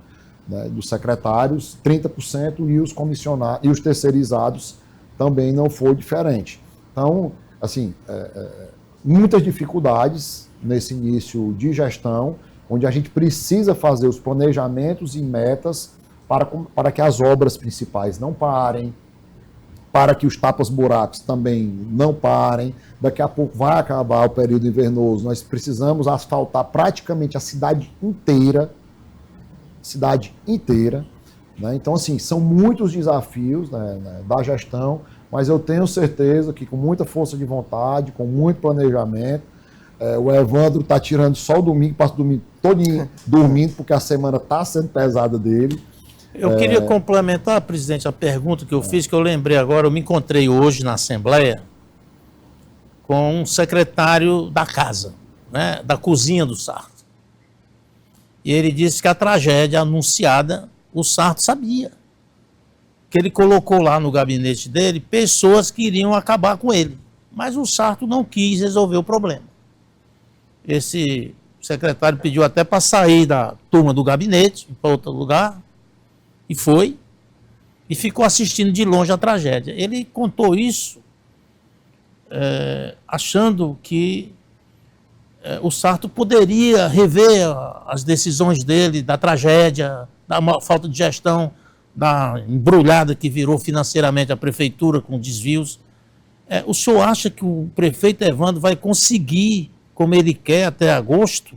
Né, dos secretários, 30%, e os comissionados e os terceirizados também não foi diferente. Então, assim, muitas dificuldades nesse início de gestão, onde a gente precisa fazer os planejamentos e metas para que as obras principais não parem, para que os tapas-buracos também não parem. Daqui a pouco vai acabar o período invernoso, nós precisamos asfaltar praticamente a cidade inteira, né? Então, assim, são muitos desafios, né, da gestão, mas eu tenho certeza que com muita força de vontade, com muito planejamento, o Evandro está tirando só o domingo, passa o domingo todinho dormindo, porque a semana está sendo pesada dele. Eu queria complementar, presidente, a pergunta que eu fiz, que eu lembrei agora. Eu me encontrei hoje na Assembleia com um secretário da casa, né, da cozinha do Sarto. E ele disse que a tragédia anunciada, o Sarto sabia. Que ele colocou lá no gabinete dele pessoas que iriam acabar com ele. Mas o Sarto não quis resolver o problema. Esse secretário pediu até para sair da turma do gabinete, para outro lugar, e foi, e ficou assistindo de longe a tragédia. Ele contou isso achando que o Sarto poderia rever as decisões dele, da tragédia, da falta de gestão, da embrulhada que virou financeiramente a prefeitura com desvios. O senhor acha que o prefeito Evandro vai conseguir, como ele quer até agosto,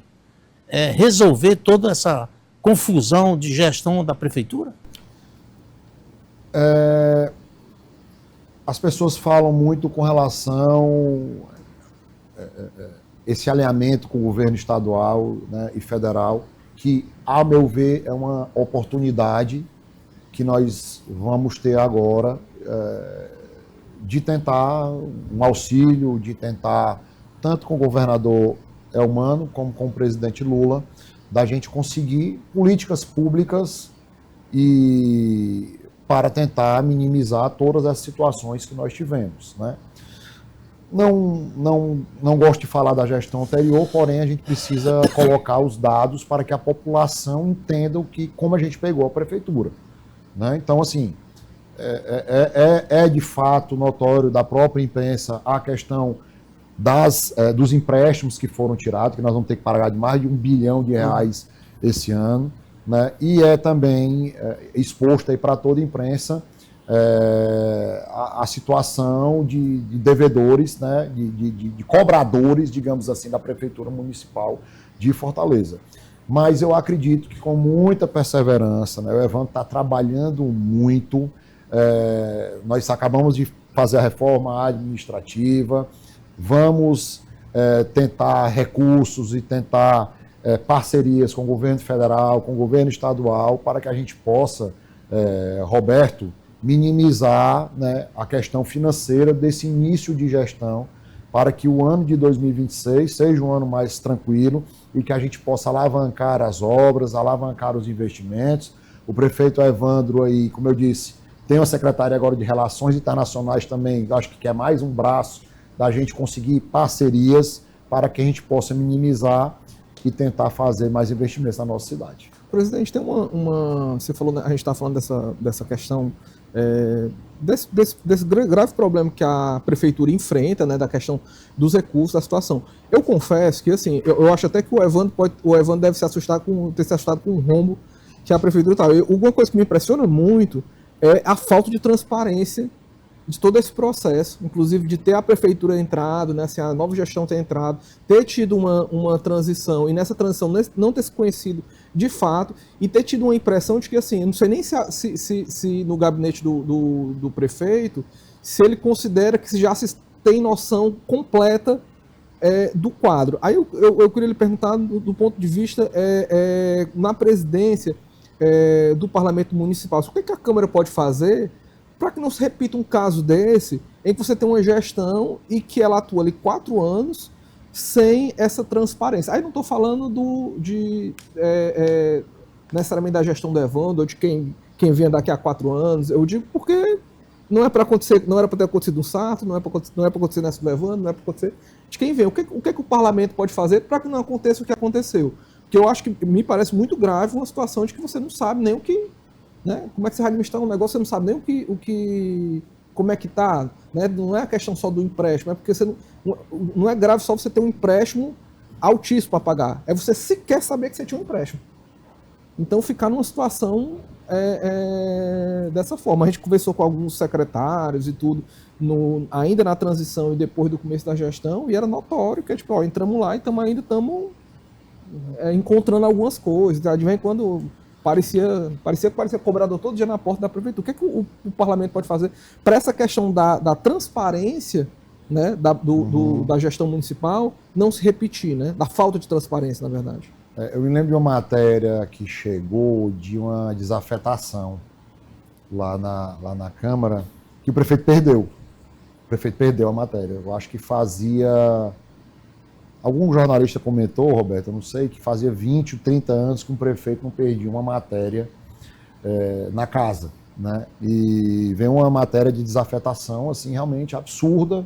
resolver toda essa confusão de gestão da prefeitura? As pessoas falam muito com relação a esse alinhamento com o governo estadual, né, e federal, que, a meu ver, é uma oportunidade que nós vamos ter agora de tentar um auxílio, de tentar, tanto com o governador Elmano como com o presidente Lula, da gente conseguir políticas públicas e para tentar minimizar todas as situações que nós tivemos, né? Não gosto de falar da gestão anterior, porém a gente precisa colocar os dados para que a população entenda como a gente pegou a prefeitura, né? Então, assim, de fato notório da própria imprensa a questão dos empréstimos que foram tirados, que nós vamos ter que pagar de mais de R$1 bilhão esse ano, né? E também exposto aí para toda a imprensa a situação de devedores, né? de cobradores, digamos assim, da Prefeitura Municipal de Fortaleza. Mas eu acredito que com muita perseverança, né? O Evandro está trabalhando muito, nós acabamos de fazer a reforma administrativa, vamos tentar recursos e tentar parcerias com o governo federal, com o governo estadual, para que a gente possa, Roberto, minimizar, né, a questão financeira desse início de gestão, para que o ano de 2026 seja um ano mais tranquilo e que a gente possa alavancar as obras, alavancar os investimentos. O prefeito Evandro aí, como eu disse, tem uma secretária agora de Relações Internacionais também, acho que quer mais um braço da gente conseguir parcerias para que a gente possa minimizar e tentar fazer mais investimentos na nossa cidade. Presidente, tem você falou, a gente está falando dessa questão, desse grave problema que a prefeitura enfrenta, né, da questão dos recursos, da situação. Eu confesso que, assim, eu acho até que o Evandro deve ter se assustado com o rombo que a prefeitura está. Uma coisa que me impressiona muito é a falta de transparência de todo esse processo, inclusive de ter a prefeitura entrado, né, assim, a nova gestão ter entrado, ter tido uma transição, e nessa transição não ter se conhecido de fato, e ter tido uma impressão de que, assim, eu não sei nem se no gabinete do prefeito, se ele considera que já se tem noção completa do quadro. Aí eu queria lhe perguntar, do ponto de vista na presidência do Parlamento Municipal, o que a Câmara pode fazer para que não se repita um caso desse, em que você tem uma gestão e que ela atua ali 4 anos sem essa transparência. Aí não estou falando necessariamente da gestão do Evandro, ou de quem venha daqui a 4 anos, eu digo porque não é para acontecer, não era para ter acontecido no Sarto, não é para acontecer nessa do Evandro, não é para acontecer de quem vem. O que o parlamento pode fazer para que não aconteça o que aconteceu? Porque eu acho que me parece muito grave uma situação de que você não sabe nem o que, né? Como é que você vai administrar um negócio, você não sabe nem como é que está, né? Não é a questão só do empréstimo, é porque você não é grave só você ter um empréstimo altíssimo para pagar, é você sequer saber que você tinha um empréstimo. Então ficar numa situação dessa forma. A gente conversou com alguns secretários e tudo, ainda na transição e depois do começo da gestão, e era notório que, tipo, ó, entramos lá e ainda estamos encontrando algumas coisas. De vez em quando parecia cobrador todo dia na porta da prefeitura. O que é que o parlamento pode fazer para essa questão da transparência, né, da gestão municipal não se repetir, né, da falta de transparência, na verdade? Eu me lembro de uma matéria que chegou de uma desafetação lá na Câmara, que o prefeito perdeu. O prefeito perdeu a matéria. Eu acho que fazia... Algum jornalista comentou, Roberto, eu não sei, que fazia 20 ou 30 anos que um prefeito não perdia uma matéria na casa, né? E vem uma matéria de desafetação, assim, realmente absurda,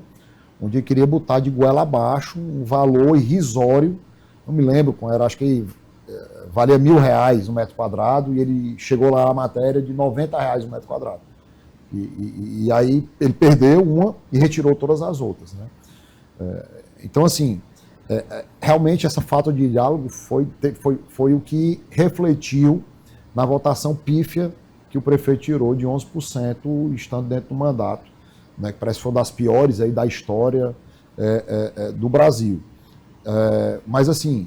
onde ele queria botar de goela abaixo um valor irrisório. Não me lembro qual era, acho que valia R$1.000 um metro quadrado, e ele chegou lá a matéria de R$90 um metro quadrado. E aí ele perdeu uma e retirou todas as outras, né? Então, assim, realmente essa falta de diálogo foi o que refletiu na votação pífia que o prefeito tirou de 11%, estando dentro do mandato, né, que parece que foi uma das piores aí da história do Brasil. Mas, assim,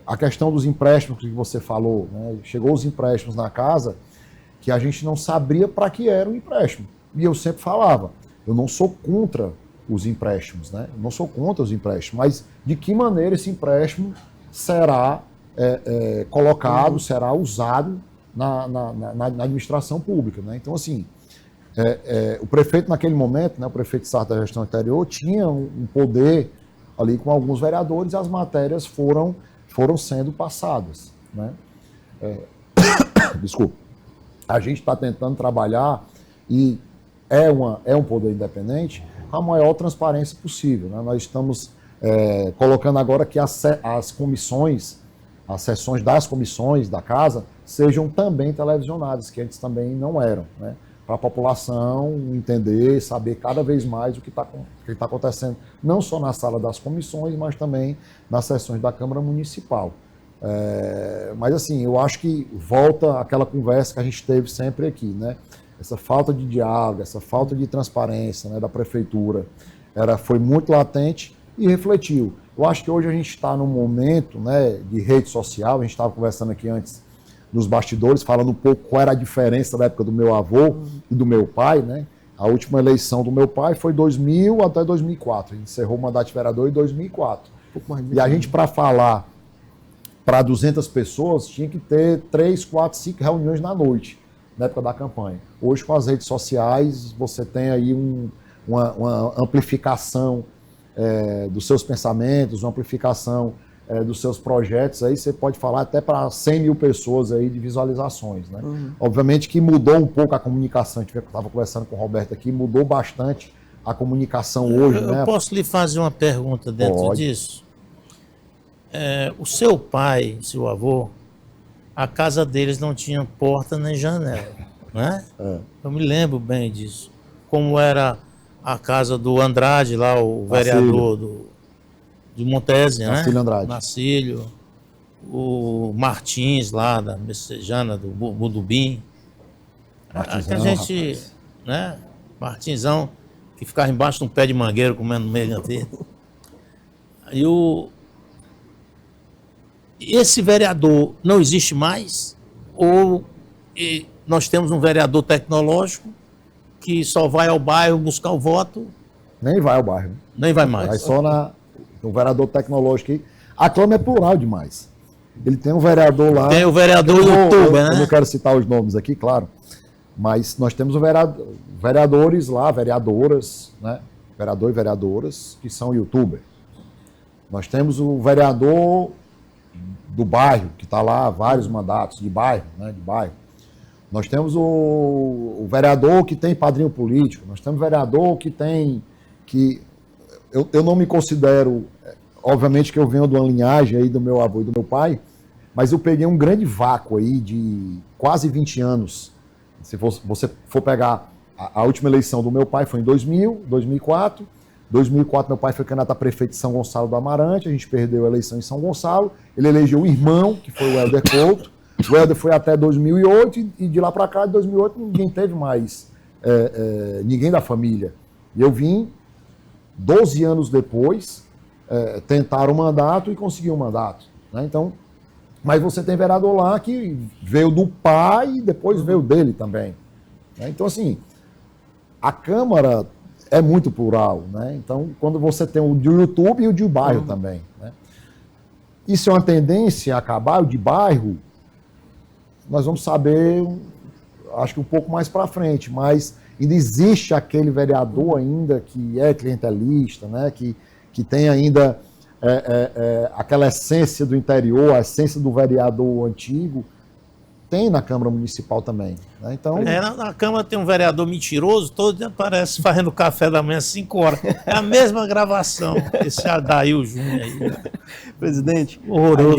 a questão dos empréstimos que você falou, né, chegou os empréstimos na casa que a gente não sabia para que era o empréstimo. E eu sempre falava, eu não sou contra os empréstimos, né? Eu não sou contra os empréstimos, mas de que maneira esse empréstimo será colocado, será usado na administração pública, né? Então, assim, o prefeito naquele momento, né, o prefeito Sarto da gestão anterior, tinha um poder ali com alguns vereadores, e as matérias foram sendo passadas, né? Desculpa. A gente está tentando trabalhar, e é um poder independente, a maior transparência possível, né? Nós estamos colocando agora que as comissões, as sessões das comissões da casa, sejam também televisionadas, que antes também não eram, né? Para a população entender, saber cada vez mais o que está acontecendo, não só na sala das comissões, mas também nas sessões da Câmara Municipal. Mas, assim, eu acho que volta aquela conversa que a gente teve sempre aqui, né? Essa falta de diálogo, essa falta de transparência, né, da prefeitura, foi muito latente e refletiu. Eu acho que hoje a gente está num momento, né, de rede social. A gente estava conversando aqui antes nos bastidores, falando um pouco qual era a diferença da época do meu avô e do meu pai, né? A última eleição do meu pai foi 2000 até 2004. A gente encerrou o mandato de vereador em 2004. E a gente, para falar para 200 pessoas, tinha que ter 3, 4, 5 reuniões na noite, na época da campanha. Hoje, com as redes sociais, você tem aí uma amplificação dos seus pensamentos, uma amplificação dos seus projetos. Aí você pode falar até para 100 mil pessoas aí de visualizações, né? Obviamente que mudou um pouco a comunicação. A gente estava conversando com o Roberto aqui, mudou bastante a comunicação hoje, né? Eu posso lhe fazer uma pergunta dentro disso? O seu pai, seu avô, a casa deles não tinha porta nem janela, né? Eu me lembro bem disso. Como era a casa do Andrade, lá, o vereador de Montese, né? Nacílio Andrade. Nacílio. O Martins, lá da Messejana, do Budubim. Martinzão, A gente, né? Martinzão, que ficava embaixo de um pé de mangueiro comendo meio inteiro. Esse vereador não existe mais? Ou nós temos um vereador tecnológico que só vai ao bairro buscar o voto? Nem vai ao bairro. Nem vai mais. Vai só no vereador tecnológico aí. A Câmara é plural demais. Ele tem um vereador lá. Tem o vereador youtuber, né? Eu não quero citar os nomes aqui, claro. Mas nós temos vereadores lá, vereadoras, né? Vereador e vereadoras que são youtuber. Nós temos o vereador do bairro, que está lá, vários mandatos de bairro, né? De bairro. Nós temos o vereador que tem padrinho político. Nós temos vereador que tem... Eu não me considero... Obviamente que eu venho de uma linhagem aí do meu avô e do meu pai, mas eu peguei um grande vácuo aí de quase 20 anos. Se você for pegar a última eleição do meu pai foi em 2000, 2004. 2004 meu pai foi candidato a prefeito de São Gonçalo do Amarante, a gente perdeu a eleição em São Gonçalo, ele elegeu o irmão, que foi o Helder Couto. O Helder foi até 2008 e de lá para cá, de 2008, ninguém teve mais, ninguém da família. E eu vim 12 anos depois, tentar o mandato e conseguir o mandato. Né? Então, mas você tem vereador lá que veio do pai e depois veio dele também. Né? Então, assim, a Câmara é muito plural. Né? Então, quando você tem o de YouTube e o de bairro também. Né? Isso é uma tendência a acabar, o de bairro, nós vamos saber, acho que um pouco mais para frente, mas ainda existe aquele vereador ainda que é clientelista, né? que tem ainda aquela essência do interior, a essência do vereador antigo, tem na Câmara Municipal também. Né? Então, na Câmara tem um vereador mentiroso, todo dia aparece fazendo café da manhã às 5 horas. É a mesma gravação, esse Adail Júnior aí. Presidente, horroroso.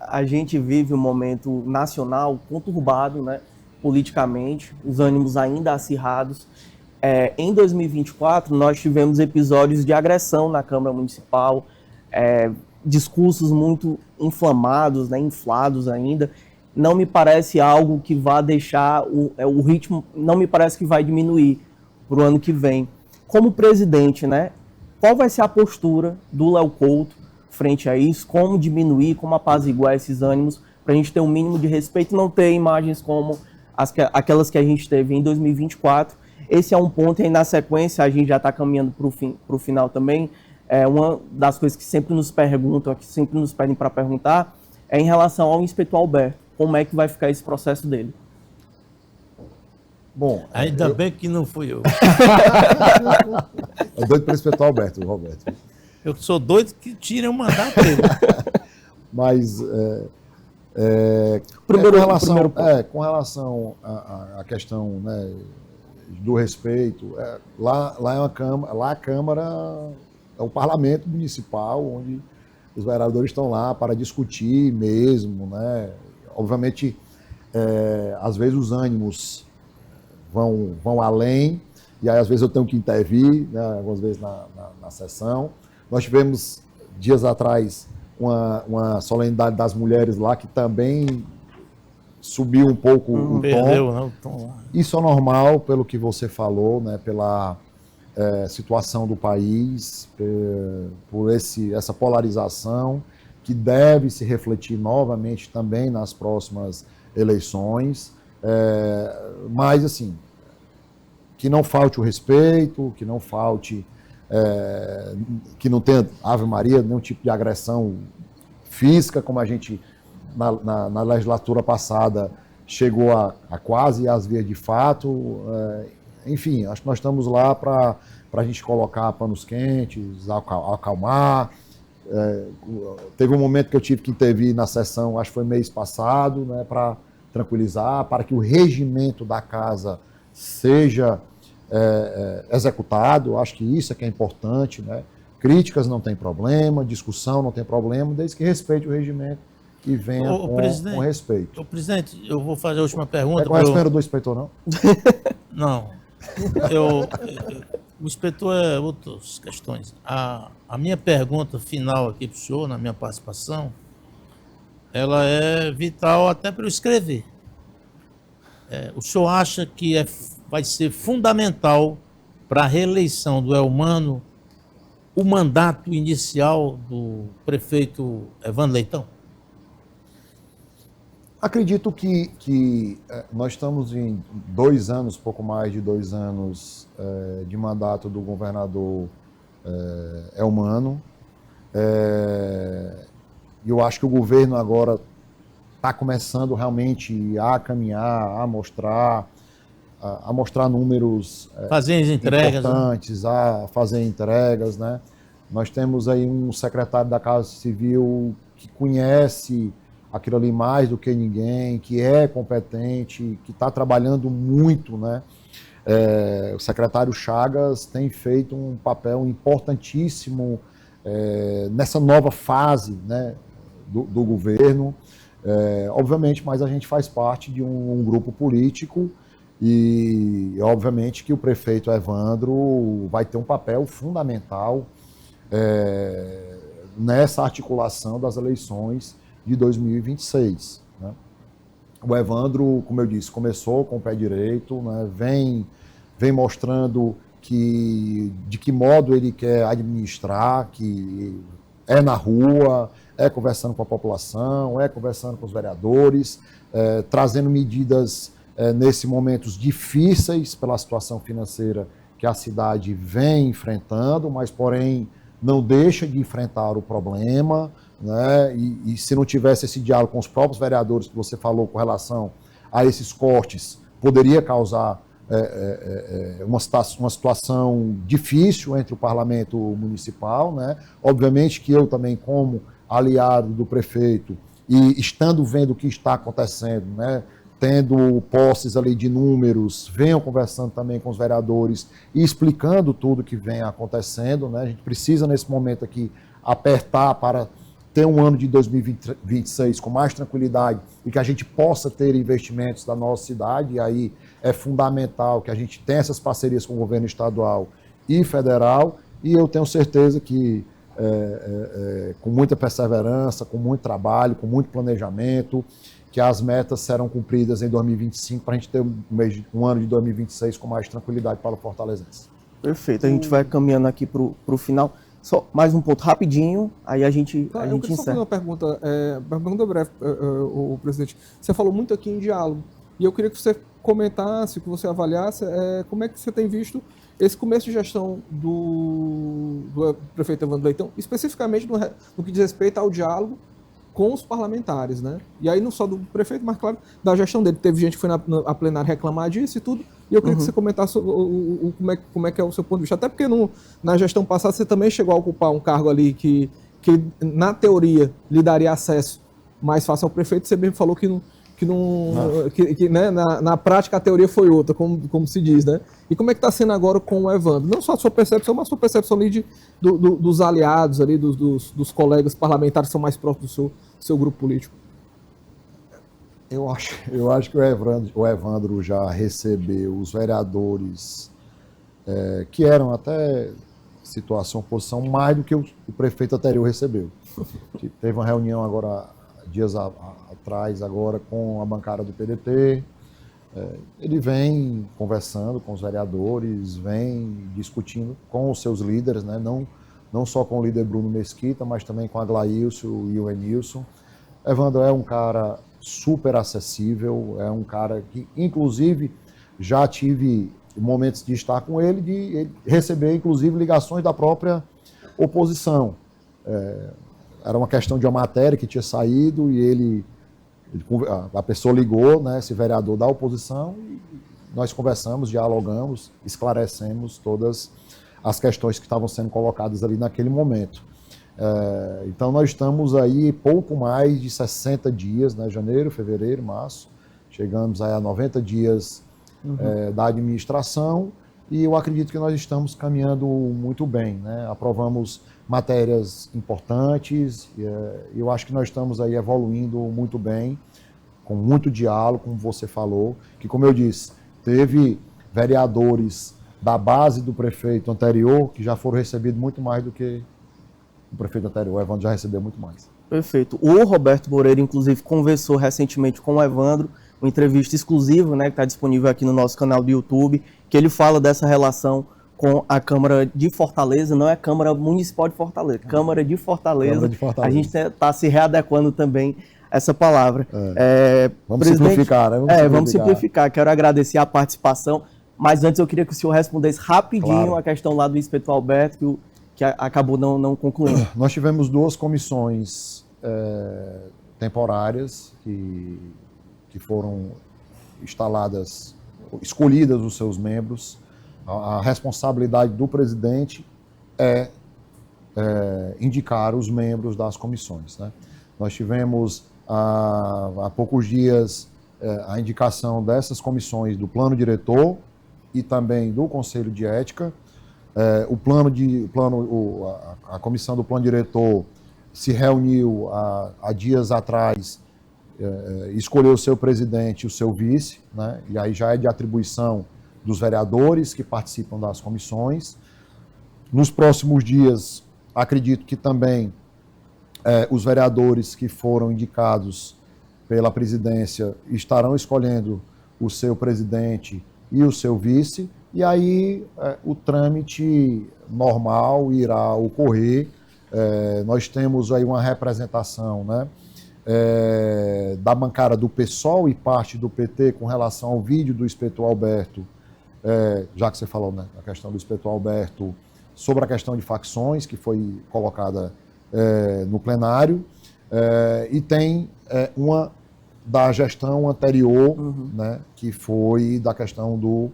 A gente vive um momento nacional conturbado, né, politicamente, os ânimos ainda acirrados. Em 2024, nós tivemos episódios de agressão na Câmara Municipal, discursos muito inflamados, né, inflados ainda. Não me parece algo que vá deixar o ritmo, não me parece que vai diminuir para o ano que vem. Como presidente, né, qual vai ser a postura do Léo Couto frente a isso? Como diminuir, como apaziguar esses ânimos para a gente ter um mínimo de respeito e não ter imagens como aquelas que a gente teve em 2024? Esse é um ponto, e aí na sequência a gente já está caminhando para o final também. Uma das coisas que sempre nos perguntam, que sempre nos pedem para perguntar, é em relação ao inspetor Alberto. Como é que vai ficar esse processo dele? Bom, ainda bem que não fui eu. É doido para inspetor Alberto, Roberto. Eu sou doido que tirem o mandato dele. Mas com relação à questão, né, do respeito, lá é uma Câmara, lá a Câmara é o parlamento municipal, onde os vereadores estão lá para discutir mesmo, né? Obviamente, às vezes os ânimos vão além, e aí às vezes eu tenho que intervir, né, algumas vezes na sessão. Nós tivemos, dias atrás, uma solenidade das mulheres lá, que também subiu um pouco o perdeu, tom. Né, o tom lá. Isso é normal, pelo que você falou, né, pela situação do país, por essa polarização, que deve se refletir novamente também nas próximas eleições, mas assim, que não falte o respeito, que não falte, que não tenha, Ave Maria, nenhum tipo de agressão física, como a gente na legislatura passada chegou a quase às vias de fato. Enfim, acho que nós estamos lá para a gente colocar panos quentes, acalmar. Teve um momento que eu tive que intervir na sessão, acho que foi mês passado, né, para tranquilizar, para que o regimento da casa seja executado. Acho que isso é que é importante, né? Críticas não tem problema, discussão não tem problema, desde que respeite o regimento e venha com respeito. Presidente, eu vou fazer a última pergunta. Conhece o do inspetor, não? Não. O inspetor é outras questões. A minha pergunta final aqui para o senhor, na minha participação, ela é vital até para eu escrever. O senhor acha que vai ser fundamental para a reeleição do Elmano o mandato inicial do prefeito Evandro Leitão? Acredito que nós estamos em 2 anos, pouco mais de 2 anos de mandato do governador Elmano. Eu acho que o governo agora está começando realmente a caminhar, a mostrar números fazer entregas, importantes, a fazer entregas, né? Nós temos aí um secretário da Casa Civil que conhece aquilo ali mais do que ninguém, que é competente, que está trabalhando muito, né? O secretário Chagas tem feito um papel importantíssimo nessa nova fase, né, do governo. Obviamente, mas a gente faz parte de um grupo político e, obviamente, que o prefeito Evandro vai ter um papel fundamental nessa articulação das eleições de 2026. Né? O Evandro, como eu disse, começou com o pé direito, né, vem mostrando de que modo ele quer administrar, que é na rua, é conversando com a população, é conversando com os vereadores, trazendo medidas nesses momentos difíceis pela situação financeira que a cidade vem enfrentando, mas, porém, não deixa de enfrentar o problema, né? E se não tivesse esse diálogo com os próprios vereadores que você falou com relação a esses cortes, poderia causar uma situação difícil entre o parlamento municipal, né? Obviamente que eu também, como aliado do prefeito, e estando vendo o que está acontecendo, né? Tendo posses ali de números, venham conversando também com os vereadores e explicando tudo que vem acontecendo, né? A gente precisa, nesse momento aqui, apertar para ter um ano de 2026 com mais tranquilidade e que a gente possa ter investimentos da nossa cidade, e aí é fundamental que a gente tenha essas parcerias com o governo estadual e federal, e eu tenho certeza que com muita perseverança, com muito trabalho, com muito planejamento, que as metas serão cumpridas em 2025 para a gente ter um ano de 2026 com mais tranquilidade para o fortalezense. Perfeito, a gente vai caminhando aqui para o final. Só mais um ponto rapidinho, aí a gente eu queria só fazer uma pergunta breve, o presidente. Você falou muito aqui em diálogo, e eu queria que você comentasse, que você avaliasse como é que você tem visto esse começo de gestão do prefeito Evandro Leitão, especificamente no que diz respeito ao diálogo com os parlamentares, né? E aí não só do prefeito, mas claro, da gestão dele. Teve gente que foi na plenária reclamar disso e tudo, e eu queria que você comentasse como é que é o seu ponto de vista. Até porque na gestão passada você também chegou a ocupar um cargo ali que na teoria lhe daria acesso mais fácil ao prefeito, você mesmo falou né, na prática a teoria foi outra, como se diz, né? E como é que está sendo agora com o Evandro? Não só a sua percepção, mas a sua percepção ali dos aliados, ali, dos colegas parlamentares que são mais próximos do seu grupo político. Eu acho que o Evandro já recebeu os vereadores que eram até situação, posição, mais do que o prefeito anterior recebeu. Teve uma reunião agora, dias atrás, agora com a bancada do PDT. Ele vem conversando com os vereadores, vem discutindo com os seus líderes, né? Não só com o líder Bruno Mesquita, mas também com a Glailson e o Enilson. Evandro é um cara super acessível, é um cara que, inclusive, já tive momentos de estar com ele, de receber, inclusive, ligações da própria oposição. Era uma questão de uma matéria que tinha saído e a pessoa ligou, né, esse vereador da oposição, e nós conversamos, dialogamos, esclarecemos todas as questões que estavam sendo colocadas ali naquele momento. Então nós estamos aí pouco mais de 60 dias, né, janeiro, fevereiro, março, chegamos aí a 90 dias da administração, e eu acredito que nós estamos caminhando muito bem, né? Aprovamos matérias importantes, e eu acho que nós estamos aí evoluindo muito bem, com muito diálogo, como você falou, que, como eu disse, teve vereadores da base do prefeito anterior que já foram recebidos muito mais do que o prefeito anterior. O Evandro já recebeu muito mais. Perfeito. O Roberto Moreira, inclusive, conversou recentemente com o Evandro, uma entrevista exclusiva, né, que está disponível aqui no nosso canal do YouTube, que ele fala dessa relação com a Câmara de Fortaleza, não é Câmara Municipal de Fortaleza, Câmara de Fortaleza. Câmara de Fortaleza. A gente está se readequando também a essa palavra. Vamos simplificar, né? Vamos simplificar. Quero agradecer a participação, mas antes eu queria que o senhor respondesse rapidinho a questão lá do inspetor Alberto, que acabou não concluindo. Nós tivemos 2 comissões temporárias que foram instaladas, escolhidas os seus membros. A responsabilidade do presidente é indicar os membros das comissões, né? Nós tivemos há poucos dias a indicação dessas comissões do plano diretor e também do Conselho de Ética. A comissão do plano diretor se reuniu há dias atrás, escolheu o seu presidente e o seu vice, né? E aí já é de atribuição dos vereadores que participam das comissões. Nos próximos dias, acredito que também os vereadores que foram indicados pela presidência estarão escolhendo o seu presidente e o seu vice, e aí o trâmite normal irá ocorrer. Nós temos aí uma representação, né, da bancada do PSOL e parte do PT com relação ao vídeo do Inspetor Alberto, já que você falou, né, a questão do Inspetor Alberto, sobre a questão de facções, que foi colocada no plenário, e tem uma da gestão anterior, né, que foi da questão do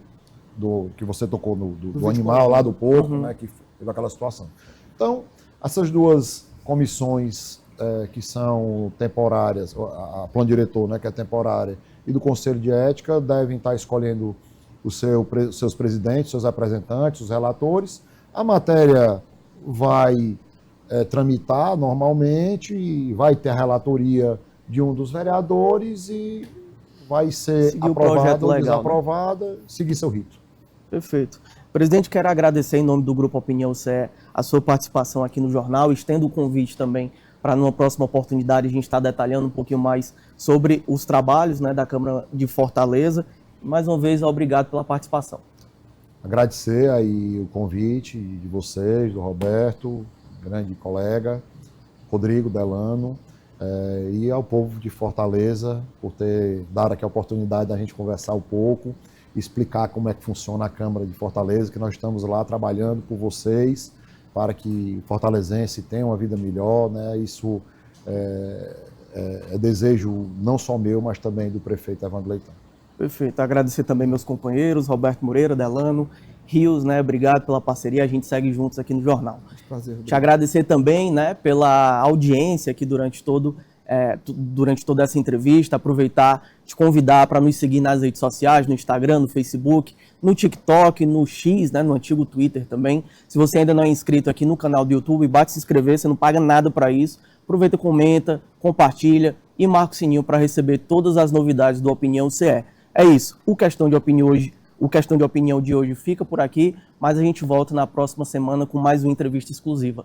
que você tocou do animal lá, do porco, né, que teve aquela situação. Então, essas duas comissões que são temporárias, a plano diretor, né, que é temporária, e do Conselho de Ética, devem estar escolhendo os seus presidentes, seus representantes, os relatores. A matéria vai tramitar normalmente, e vai ter a relatoria de um dos vereadores e vai ser aprovada ou desaprovada, né? Seguir seu rito. Perfeito. Presidente, quero agradecer em nome do Grupo Opinião CE a sua participação aqui no jornal. Estendo o convite também para, numa próxima oportunidade, a gente estar detalhando um pouquinho mais sobre os trabalhos, né, da Câmara de Fortaleza. Mais uma vez, obrigado pela participação. Agradecer aí o convite de vocês, do Roberto, grande colega, Rodrigo, Delano, e ao povo de Fortaleza por ter dado aqui a oportunidade da gente conversar um pouco, explicar como é que funciona a Câmara de Fortaleza, que nós estamos lá trabalhando por vocês, para que o fortalezense tenha uma vida melhor, né? Isso é desejo não só meu, mas também do prefeito Evandro Leitão. Perfeito. Agradecer também meus companheiros, Roberto Moreira, Delano, Rios, né? Obrigado pela parceria, a gente segue juntos aqui no jornal. Prazer, te agradecer também, né, pela audiência aqui durante toda essa entrevista, aproveitar, te convidar para nos seguir nas redes sociais, no Instagram, no Facebook, no TikTok, no X, né, no antigo Twitter também. Se você ainda não é inscrito aqui no canal do YouTube, bate se inscrever, você não paga nada para isso. Aproveita, comenta, compartilha e marca o sininho para receber todas as novidades do Opinião CE. É isso, o Questão de Opinião de hoje fica por aqui, mas a gente volta na próxima semana com mais uma entrevista exclusiva.